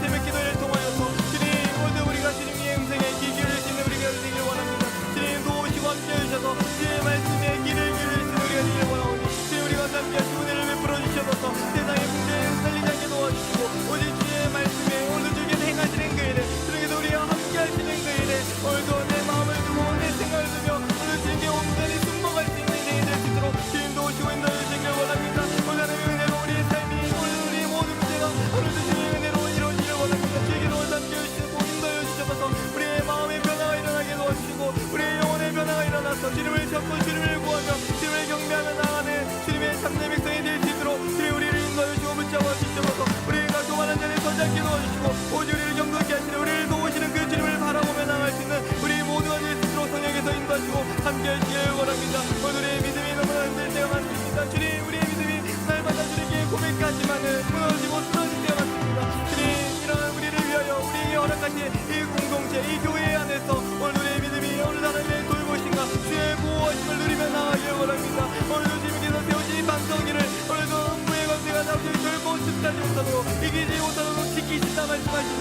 새벽 기도를 통하여서 주님 오늘 우리가 주님의 음성에 귀 기울일 수 있는 우리가 되기를 원합니다. 주님 도우시고 함께해 주셔서 주의 말씀에 귀를 기울일 수 있는 우리가 되기를 원하오니 주님 우리가 함께 하시고 은혜를 베풀어 주셔서 세상의 문제에 살리지 않게 도와주시고 오직 주의 말씀에 오늘 주께 행하시는 그 일에 주님께서 우리와 함께 하시는 그 일에 오늘도 내 마음을 두고 내 생각을 두며 오늘 주님께 온전히 순복할 수 있는 인생이 될 수 있도록 주님 도우시고 인도해주시길 원합니다. 오늘 하나님의 은혜로 우리의 삶이 오늘 우리의 모든 문제가 오늘도 주님의 은혜로 이루어지길 원합니다. 주에게 오늘 함께 해주시고 인도해 주셔서 우리의 마음의 변화가 일어나게 도와주시고 우리의 영혼의 변화가 일어나서 주님을 찾고 주님을 구하며 주님을 경배하며 나아가는 주님의 참된 백성이 될 수 있도록 주님 우리를 인도해 주시고 붙잡아 주셔서 우리가 교만한 자리에 서지 않게 도와주시고 오직 우리를 경건케 하시는 우리를 도우시는 그 주님을 바라보며 나아갈 수 있는 우리 모두가 될 수 있도록 성령께서 인도하시고 함께 하시길 원합니다. 오늘의 믿음이 너무나 힘들 때가 많습니다. 주님 우리의 믿음이 날마다 주님께 고백하지만은 무너지고 쓰러질 때가 많습니다. 주님 이런 우리를 위하여 우리에게 허락하신 이 공동체 이 교회 안에서 오늘의 믿음이 오늘 하나님의 돌보신가 주의 보호하심을 누리며 나아가길 원합니다. 오늘도 주님께서 세우신 방성기를 오늘도 음부의 관계가 나오지 결코 습하지 못하도록 이기지 못하도록 지키신다 말씀하시는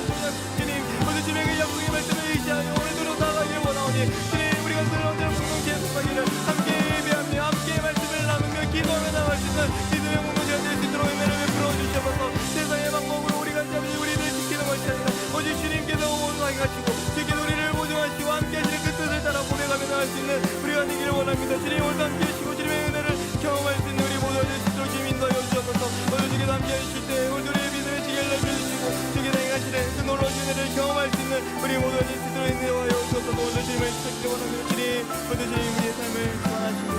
주님 오늘 주님의 약속의 말씀을 의지하여 오늘도 나아가길 원하오니 주님 우리가 늘 언제나 공동체에 속하기를 함께 예배하며 함께 말씀을 나누며 기도하며 나아갈 수 있는 믿음의 공동체가 될 수 있도록 은혜를 베풀어 주셔서 세상의 방법으로 우리가 잡으니 우리를 지키는 것이 아니라 오직 주님께서 온전하게 가시고 주께서 우리를 보증하시고 함께 하시는 그 뜻을 따라 고백하며 나갈 수 있는 우리가 되기를 원합니다. 주님 오늘도 함께 하시고 주님의 은혜를 경험할 수 있는 우리 모두가 될 수 있도록 주님 인도하여 주셔서 오늘 주께서 함께 해주실 때 오늘 우리의 믿음의 지혜를 내려주시고 주께서 행하시는 그 놀라운 은혜를 경험할 수 있는 우리 모두가 될 수 있도록 인도하여 주셔서 오늘 주님을 지키기를 원합니다. 주님 오늘 주님 우리의 삶을 구원하시고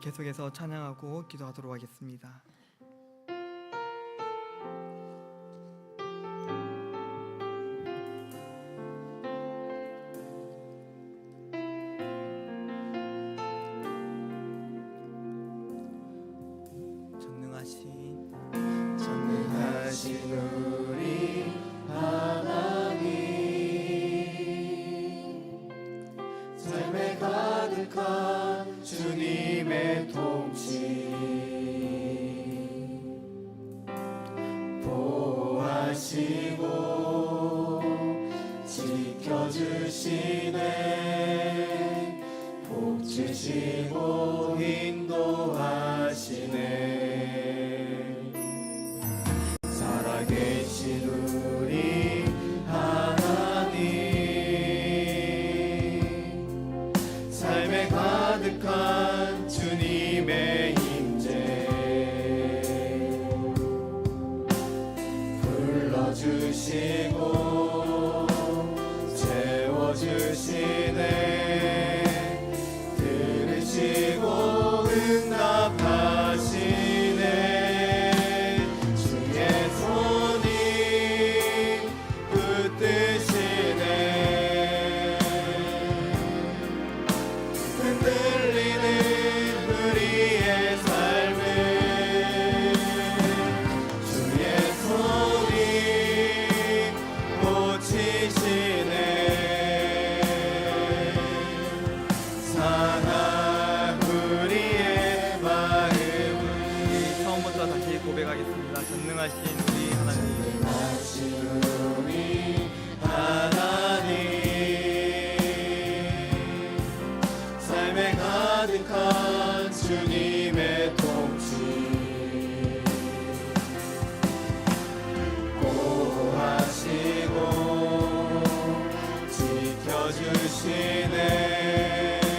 계속해서 찬양하고 기도하도록 하겠습니다. 전능하신 우리 하나님 삶에 가득한 주님의 통치 보호하시고 지켜주시네 복주시고 인도하시네 살아계신 우리 하나님 삶에 가득한 주님의 임재 불러주시고 채워주시네 들으시고 응답하시네 주의 손이 붙드시네 흔들리는 우리의 삶을 주의 손이 고치시네 상한 우리의 마음을 처음부터 다시 고백하겠습니다. 전능하신 우리 하나님 전능하신 우리 하나님 삶에 가득한 주님의 통치 보호하시고 지켜주시네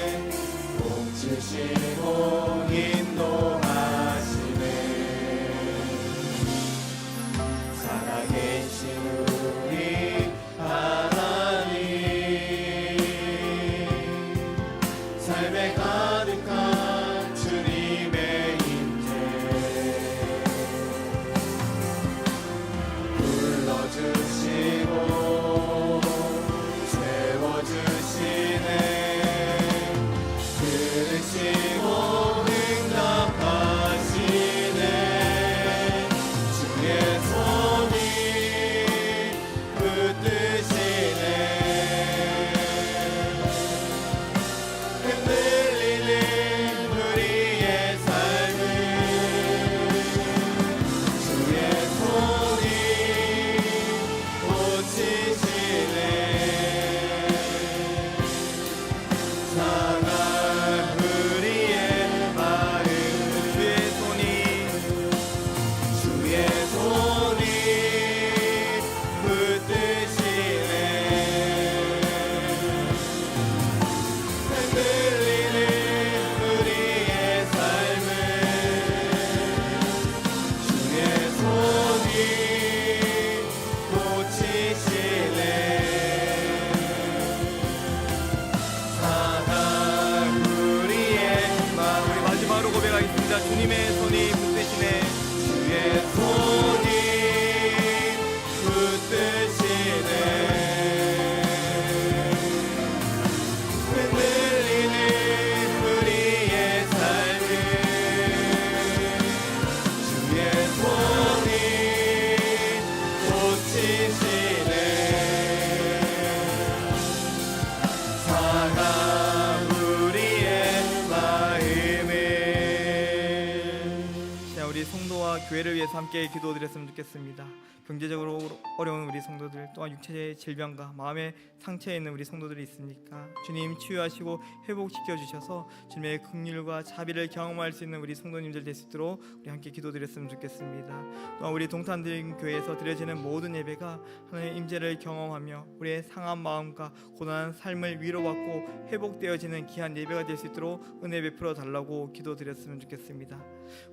복주 주시고 인도하시네. 살아계신 우리 하나님, 삶에 가득한 주님의 임재 불러주시고 채워주시네. 들으시고 응답하시네. 주의 손이 붙드시네. 흔들리는 우리의 삶을 주의 손이 고치시네. 상한 우리의 마음 주의 손이 붙드시네. 흔들리는 우리의 삶을 주의 손이 고치시네. 상한 우리의 마음 우리 마지막으로 고백하겠습니다. 주님의 손이 붙드시네. 주의 손이 붙드시네. 흔들리는 우리의 삶을 주의 손이 고치시네. 상한 우리의 마음을. 자, 우리 성도와 교회를 위해서 함께 기도드렸으면 좋겠습니다. 경제적으로 어려운 우리 성도들, 또한 육체의 질병과 마음의 상처에 있는 우리 성도들이 있으니까 주님 치유하시고 회복시켜 주셔서 주님의 긍휼과 자비를 경험할 수 있는 우리 성도님들 될 수 있도록 우리 함께 기도드렸으면 좋겠습니다. 또한 우리 동탄드림 교회에서 드려지는 모든 예배가 하나님의 임재를 경험하며 우리의 상한 마음과 고단한 삶을 위로받고 회복되어지는 귀한 예배가 될 수 있도록 은혜 베풀어 달라고 기도드렸으면 좋겠습니다.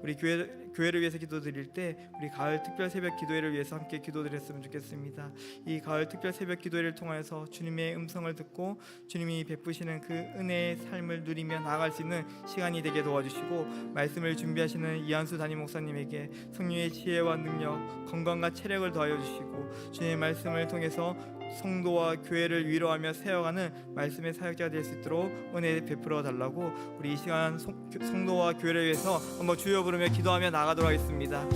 우리 교회를 위해서 기도드릴 때 우리 가을 특별 새벽 기도회를 위해서 함께 기도드렸으면 좋겠습니다. 이 가을 특별 새벽 기도회를 통해서 주님의 음성을 듣고 주님이 베푸시는 그 은혜의 삶을 누리며 나아갈 수 있는 시간이 되게 도와주시고, 말씀을 준비하시는 이한수 담임 목사님에게 성령의 지혜와 능력, 건강과 체력을 더하여 주시고 주님의 말씀을 통해서 성도와 교회를 위로하며 세워가는 말씀의 사역자가 될 수 있도록 은혜 베풀어 달라고 우리 이 시간 성도와 교회를 위해서 한번 주여 부르며 기도하며 나가도록 하겠습니다.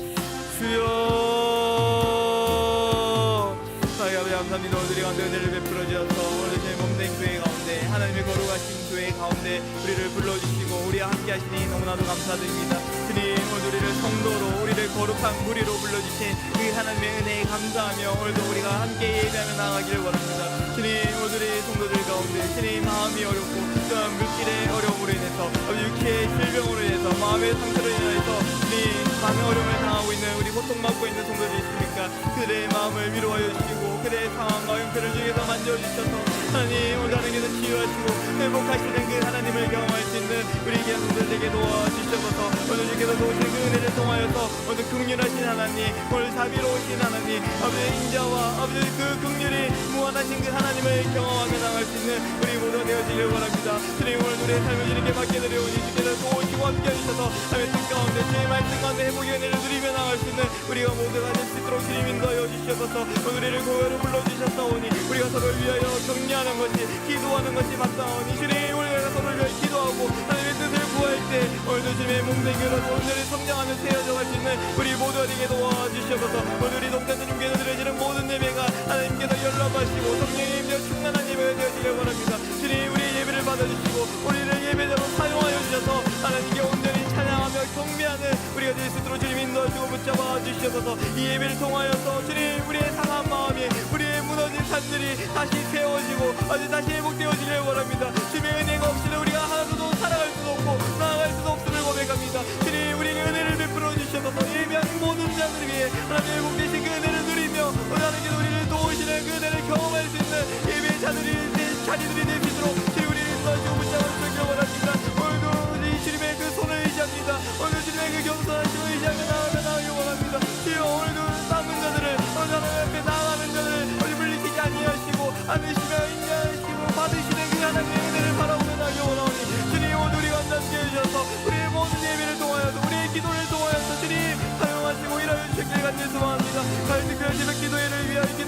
주여, 사랑의 아버지 감사합니다. 오늘의 가운데 은혜를 베풀어 주셔서 오늘 제 몸된 교회 가운데 하나님의 거룩하신 교회 가운데 우리를 불러주시고 우리와 함께 하시니 너무나도 감사드립니다. 주님, 오늘 우리를 성도로 우리를 거룩한 무리로 불러주신 그 하나님의 은혜에 감사하며 오늘도 우리가 함께 예배하며 나아가기를 원합니다. 주님, 오늘의 성도들 가운데 주님 마음이 어렵고 또한 물질의 어려움으로 인해서 육체의 질병으로 인해서 마음의 상처로 인해서 주님 많은 어려움을 당하고 있는 우리 고통받고 있는 성도들이 있으니까 그들의 마음을 위로하여 주시고 그들의 상황과 형편을 주께서 만져주셔서 하나님 오늘 하나님께서 치유하시고 회복하시는 그 하나님을 경험할 수 있는 우리 귀한 성도들에게 도와주셔서 오늘 주께서 도우신 그 은혜를 통하여서 오늘 긍휼하신 하나님, 오늘 자비로우신 하나님, 아버지의 인자와 아버지의 그 긍휼이 무한하신 그 하나님을 경험하며 나갈 수 있는 우리 모두가 되어지길 원합니다. 주님, 오늘 우리의 삶을 주님께 맡겨드려오니 주께서 도우시고 함께 해주셔서 하나님의 뜻 가운데 주의 말씀 가운데 회복의 은혜를 누리며 나갈 수 있는 우리가 모두가 될 수 있도록 주님 인도하여 주셔서 오늘 우리를 고요로 불러주셨사오니 우리가 서로를 위하여 격려하는 것이 기도하는 것이 맞사오니 주님, 우리가 서로를 위하여 기도하고 하나님의 뜻을 구할 때 오늘도 주님의 몸된 교회로 오늘을 성장하며 세워져 갈 수 있는 우리 모두가 되게 도와주셔서 오늘 우리 동탄주님께서 드려지는 모든 예배가 하나님께서 연락하시고 성령의 임재 충만한 예배가 되어지길 원합니다. 주님, 우리의 예배를 받아주시고 우리를 예배자로 사용하여 주셔서 하나님께 온전히 찬양하며 경배하는 우리가 될 수 있도록 주님 인도하시고 붙잡아 주셔서 이 예배를 통하여서 주님 우리의 상한 마음이 우리의 무너진 산들이 다시 세워지고 다시 회복되어지길 원합니다. 주님의 은혜가 없이는 우리가 하루도 살아갈 수도 없고 나아갈 수도 없음을 고백합니다. 주님, 우리에게 은혜를 베풀어 주셔서 예배하는 모든 자들 위해 하나님의 회복되신 그 은혜를 누리며 하나님께서 우리를 도우시는 그 은혜를 경험할 수 있는 예배의 자리들이 될 수 있도록 주님 우리를 인도하시고 붙잡아 주시길 원합니다. 오늘도 이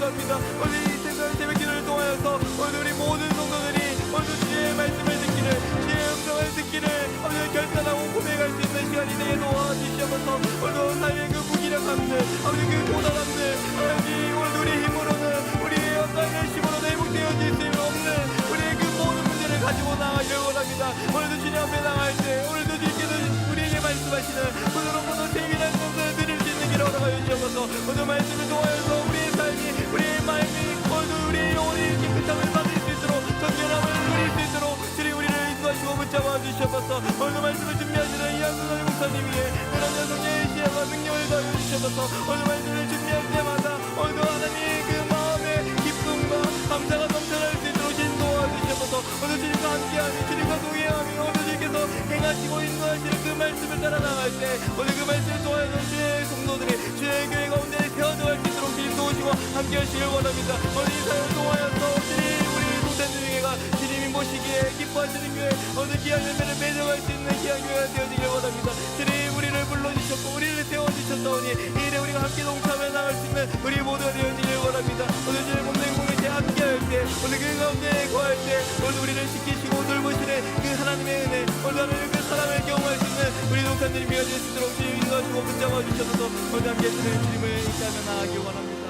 기도합니다. 오늘 이 새벽 기도를 통하여서 오늘 우리 모든 성도들이 오늘 주의 말씀을 듣기를, 주의 음성을 듣기를 오늘 결단하고 고백할 수 있는 시간이 되게 도와주시옵소서. 오늘 삶의 그 무기력함들, 오늘 그 고단함들, 오늘 우리 힘으로는 우리의 어떤 열심으로는 회복되어질 수 없는 우리의 그 모든 문제를 가지고 나가길 원합니다. 오늘도 주님 앞에 나갈 때 오늘도 주님께서 우리에게 말씀하시는 오늘은 세계란 것을 드릴 수 있는 길을 얻어가 주시옵소서. 오늘 말씀을 통하여서 우리의 삶이, 우리의 마음이, 오늘 우리의 영혼이 깨끗함을 받을 수 있도록, 정결함을 누릴 수 있도록 주님 우리를 인도하시고 붙잡아 주시옵소서. 오늘 말씀을 준비하시는 이한순 목사님 위에 그런 여성의 시야와 능력을 더해 주시옵소서. 오늘 말씀을 준비할 때마다 오늘도 하나님의 그 마음의 기쁨과 감사가 넘쳐날 수 있도록 인도하 주시옵소서. 오늘 주님과 함께하며 주님과 동행하며 오늘 주님께서 행하시고 인도하시는 그 말씀을 따라 나갈 때 오늘 그 말씀을 통하여서 주의 성도들이 주의 교회 가운데 세워져갈 수 있도록 주님 도우시고 함께 하시길 원합니다. 오늘 이 사역을 통하여서 주님 우리 동산주의회가 주님이 모시기에 기뻐하시는 교회, 오늘 귀한 열매를 맺어갈 수 있는 귀한 교회가 되어지길 원합니다. 주님 우리를 불러주셨고 우리를 세워주셨사오니 이 일에 우리가 함께 동참해 나갈 수 있는 우리 모두가 되어지길 원합니다. 오늘 주님 몸된 공동체 함께할 때 오늘 그 가운데 거할 때 오늘 우리를 지키시고 돌보시는 그 하나님의 은혜, 오늘 하나님의 그 사랑을 경험할 수 있는 우리 동산들이 되어질 수 있도록 주님 인도하시고 붙잡아 주셔서 오늘 함께 주는 주님을 인사하며 나아가길 원합니다.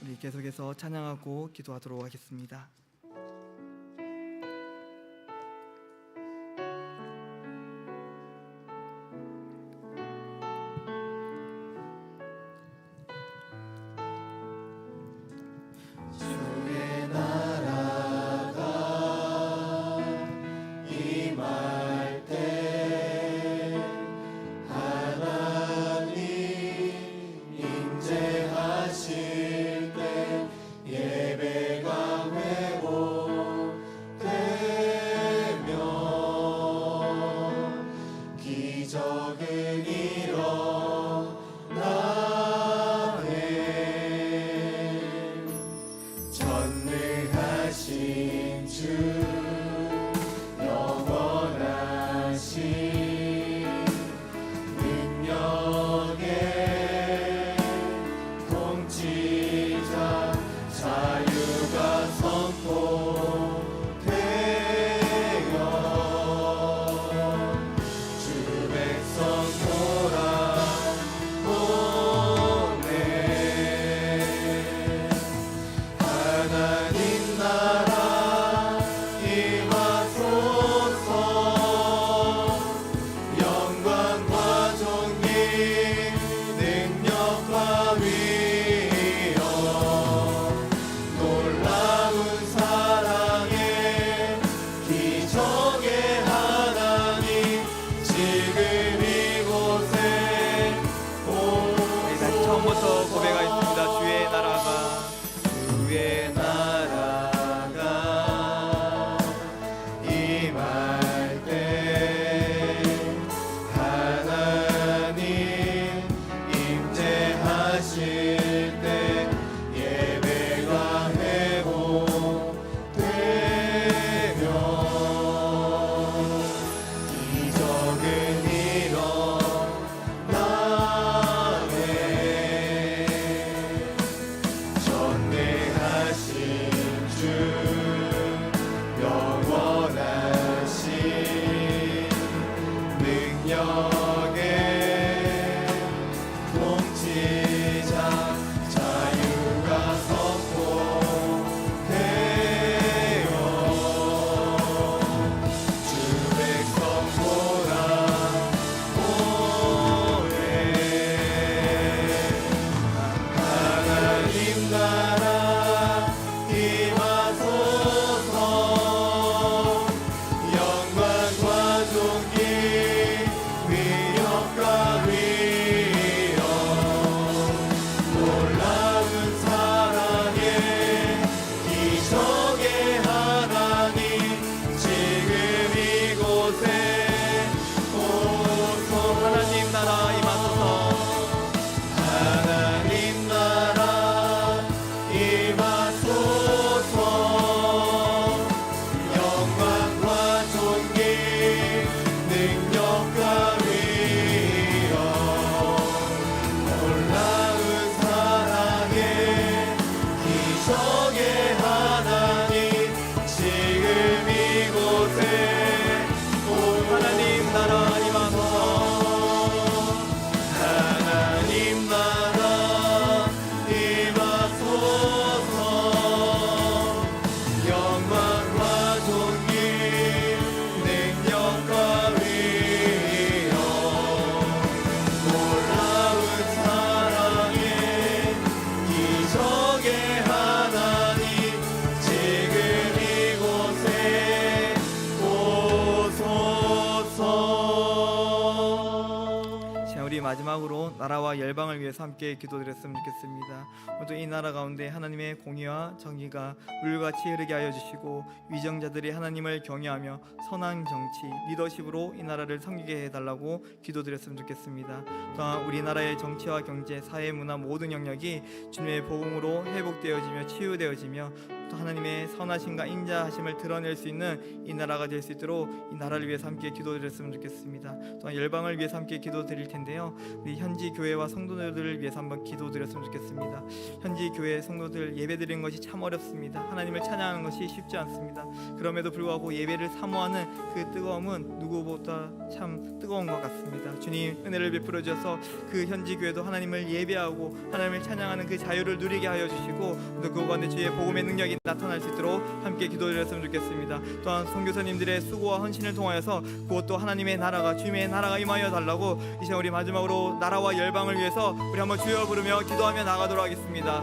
우리 계속해서 찬양하고 기도하도록 하겠습니다. 예배가 회복 마지막으로 나라와 열방을 위해서 함께 기도드렸으면 좋겠습니다. 오늘도 이 나라 가운데 하나님의 공의와 정의가 물같이 흐르게 하여 주시고 위정자들이 하나님을 경외하며 선한 정치, 리더십으로 이 나라를 섬기게 해달라고 기도드렸으면 좋겠습니다. 또한 우리나라의 정치와 경제, 사회, 문화 모든 영역이 주님의 복음으로 회복되어지며 치유되어지며 또 하나님의 선하심과 인자하심을 드러낼 수 있는 이 나라가 될 수 있도록 이 나라를 위해서 함께 기도드렸으면 좋겠습니다. 또한 열방을 위해서 함께 기도드릴 텐데요, 우리 현지 교회와 성도들을 위해서 한번 기도드렸으면 좋겠습니다. 현지 교회 성도들 예배드리는 것이 참 어렵습니다. 하나님을 찬양하는 것이 쉽지 않습니다. 그럼에도 불구하고 예배를 사모하는 그 뜨거움은 누구보다 참 뜨거운 것 같습니다. 주님 은혜를 베풀어 주셔서 그 현지 교회도 하나님을 예배하고 하나님을 찬양하는 그 자유를 누리게 하여 주시고 또 그 가운데 주의 복음의 능력이 나타날 수 있도록 함께 기도드렸으면 좋겠습니다. 또한 선교사님들의 수고와 헌신을 통하여서 그것도 하나님의 나라가, 주님의 나라가 임하여 달라고 이 시간 우리 마지막으로 나라와 열방을 위해서 우리 한번 주여 부르며 기도하며 나가도록 하겠습니다.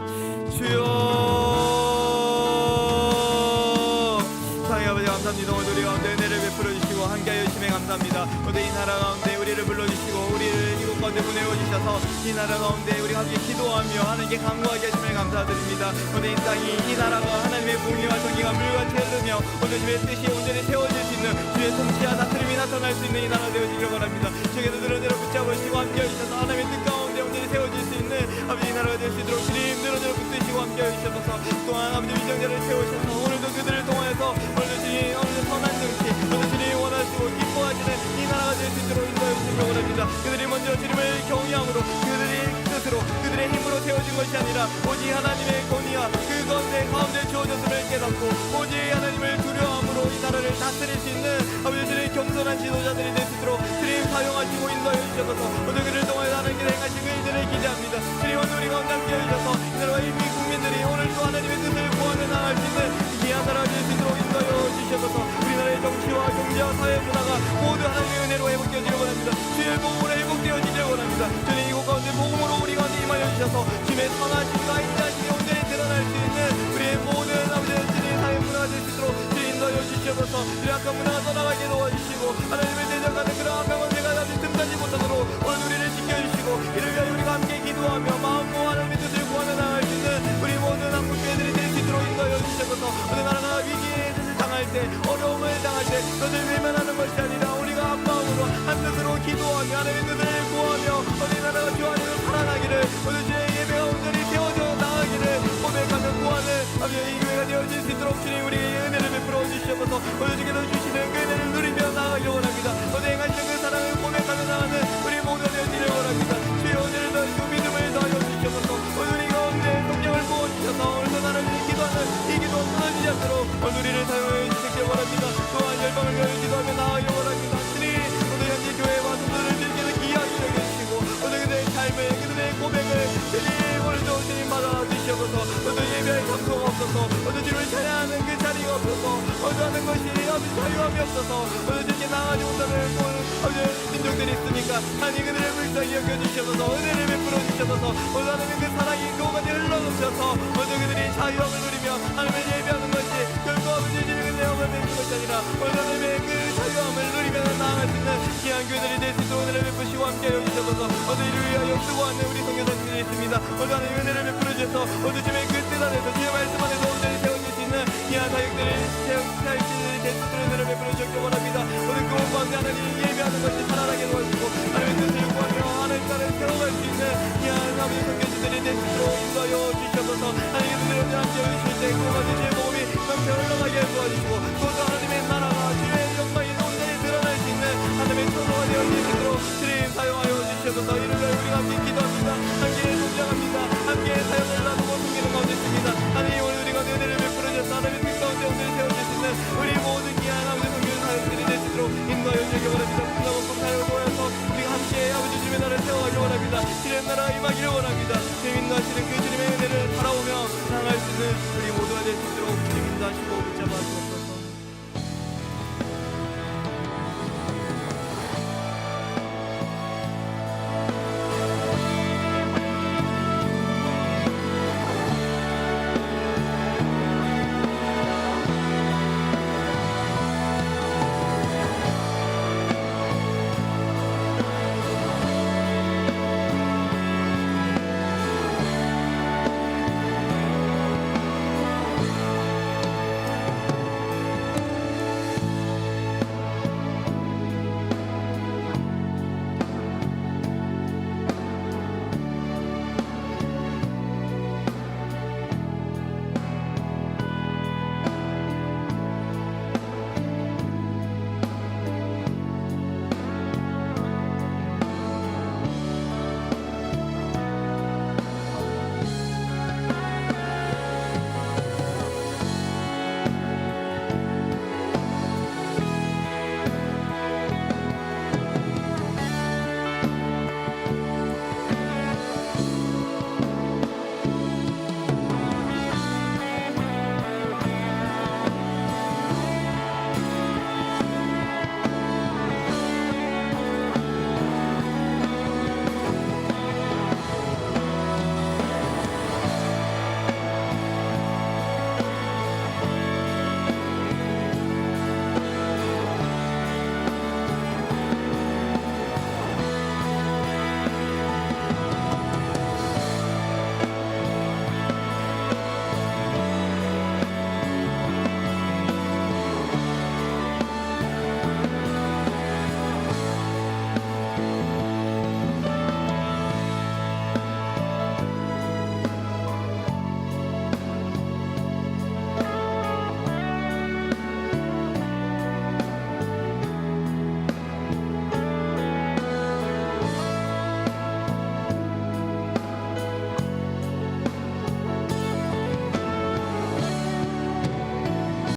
주여, 사랑의 아버지 감사합니다. 오늘 우리 가운데 은혜를 베풀어 주시고 함께하여 주심에 감사합니다. 오늘 이 나라 가운데 우리를 불러주시고 우리를 이곳 가운데 보내어 주셔서 이 나라 가운데 우리 함께 기도하며 하나님께 간구하게 하심을 감사드립니다. 오늘 이 땅이, 이 나라가 하나님의 공의와 정의가 물같이 흐르며 오늘 주의 뜻이 온전히 세워질 수 있는 주의 통치와 다스림이 나타날 수 있는 이 나라 되어지기를 바랍니다. 주께서 늘어내려 붙잡으시고 함께하여 주셔서 하나님의 뜻 가운데 온전히 세워질 수 있는 아버지 이 나라가 될 수 있도록 주님 늘어내려 붙드시고 함께하여 주셔서 또한 아버지 위정자를 세우셔서 오늘도 그들을 통하여서 오늘 주님 오늘 선한 정치, 오늘 주님 원하시고 기뻐하시는 이 나라가 될 수 있도록 인도하여 주시기 바랍니다. 그들이 먼저 주님을 경외함으로 그들이 뜻으로 그들의 힘으로 세워진 것이 아니라 오직 하나님의 권위와 그 가운데 주어졌음을 깨닫고 오직 하나님을 두려워함으로 이 나라를 다스릴 수 있는 아버지 주님 겸손한 지도자들이 될 수 있도록 주님 사용하시고 인도하여 주셔서 오늘 그를 통하여 하나님께 행하신 그들을 기대합니다. 주님 오늘 우리 가운데 함께 해주셔서 이 나라와 이 국민들이 오늘 또 하나님의 뜻을 구하며 나아갈 수 있는 귀한 나라가 될 수 있도록 인도하여 주셔서 우리나라의 정치와 경제와 사회 문화가 모두 하나님의 은혜로 회복되어지길 원합니다. 주의 복음으로 회복되어지길 원합니다. 주님 이곳 가운데 복음으로 우리 가운데 임하여 주셔서 주님의 선하심과 인자심이 온전히 드러날 수 있는 우리의 모든 아버지 주님 사회 문화가 될 수 있도록 주님 인도하여 주셔서 우리 악한 문화가 떠나가게 도와주시고 하나님의 대적하는 그런 악한 권세가 아직 틈타지 못하도록 오늘 우리를 지켜주시고 이를 위하여 우리가 함께 기도하며 마음으로 하나님의 뜻을 구하며 나아갈 수 있는 우리 모든 한국교회들이 될 수 있도록 인도하여 주셔서 어느 나라가 위기에 당할 때 어려움을 당할 때 너를 외면하는 것이 아니라 우리가 한 마음으로 한 뜻으로 기도하며 하나님의 뜻을 구하며 어느 나라가 주 안에서 살아나기를 오늘 주의 예배가 온전히 세워져 나가기를 고백하며 구하는 아버지 이 교회가 되어질 수 있도록 주님 우리에게 은혜를 베풀어 주시옵소서. 오늘 주께서 주시는 그 은혜를 누리며 나가기를 원합니다. 오늘 행하시는 그 사랑을 고백하며 나가는 우리 모두가 되어지기를 원합니다. 주의 오늘을 더하시고 믿음을 더하여 주시옵소서. 오늘 우리 가운데 성령을 부어주셔서 오늘도 나를 위해 기도하는 이 기도 끊어지지 않도록 오늘 우리를 사용해 주시길 원합니다. 또한 열방을 위하여 기도하며 나가기를 원합니다. 주님 오늘 현지 교회와 성도들을 주님께서 귀하게 여겨주시고 오늘 그들의 삶을 그들의 고백을 주님 오늘도 주님 받아주시옵소서. 오늘 예배의 감동가 없어서 오늘 주님을 찬양하는 그 자리가 없어서 오늘 하는 것이 아버지 자유함이 없어서 오늘 주님께 나가지 못하는 아버지 민족들이 있으니까 하나님 그들을 불쌍히 여겨주시옵소서. 은혜를 베풀어 주시옵소서. 오늘 하나님 그 사랑이 그곳까지 흘러넘쳐서 오늘 그들이 자유함을 누리며 하나님을 예배하는 것이 결코 아버지 주님의 내용을 맺는 것이 아니라 오늘 하나님의 그 자유함을 누리며 나아갈 수 있는 귀한 교회들이 될 수 있도록 은혜를 베푸시고 함께 여기셔서 오늘 이를 위하여 수고하는 우리 성교사님들이 있습니다. 오늘 하나님 은혜를 베풀어 주셔서 오늘 주님의 그 뜻 안에서 주의 말씀 안에서 온전히 세워질 수 있는 귀한 사역들이 사역들이 될 수 있도록 은혜를 베풀어 주시기 원합니다. 오늘 그 가운데 하나님 예배하는 것이 살아나게 도와주시고 하나님의 뜻을 구하며 하나님 나라를 세워갈 수 있는 귀한 아버지 성교사들이 될 수 있도록 인도하여 주셔서 하나님의 눈으로 함께 해주실 때 그것이 주의 복음이 넘쳐 흘러가게 도와주시고 또한 하나님의 나라가 주의 영광이 온전히 드러날 수 있는 하나님의 통로가 되어질 수 있도록 주님 사용하여 주셔서 이를 위하여 우리가 함께 기도합니다. 함께 동정합니다. 함께 사역을 나누고 섬기는 가운데 있습니다. 하나님 오늘 우리가 은혜를 베풀어 주셔서 하나님의 뜻 가운데 온전히 세워질 수 있는 우리 모든 귀한 아버지 성교의 사역들이 될 수 있도록 인도하여 주시기 원합니다. 분노하고 사역을 모여서 우리가 함께 아버지 주님의 나라를 세워가기 원합니다. 주님의 나라 임하기를 원합니다.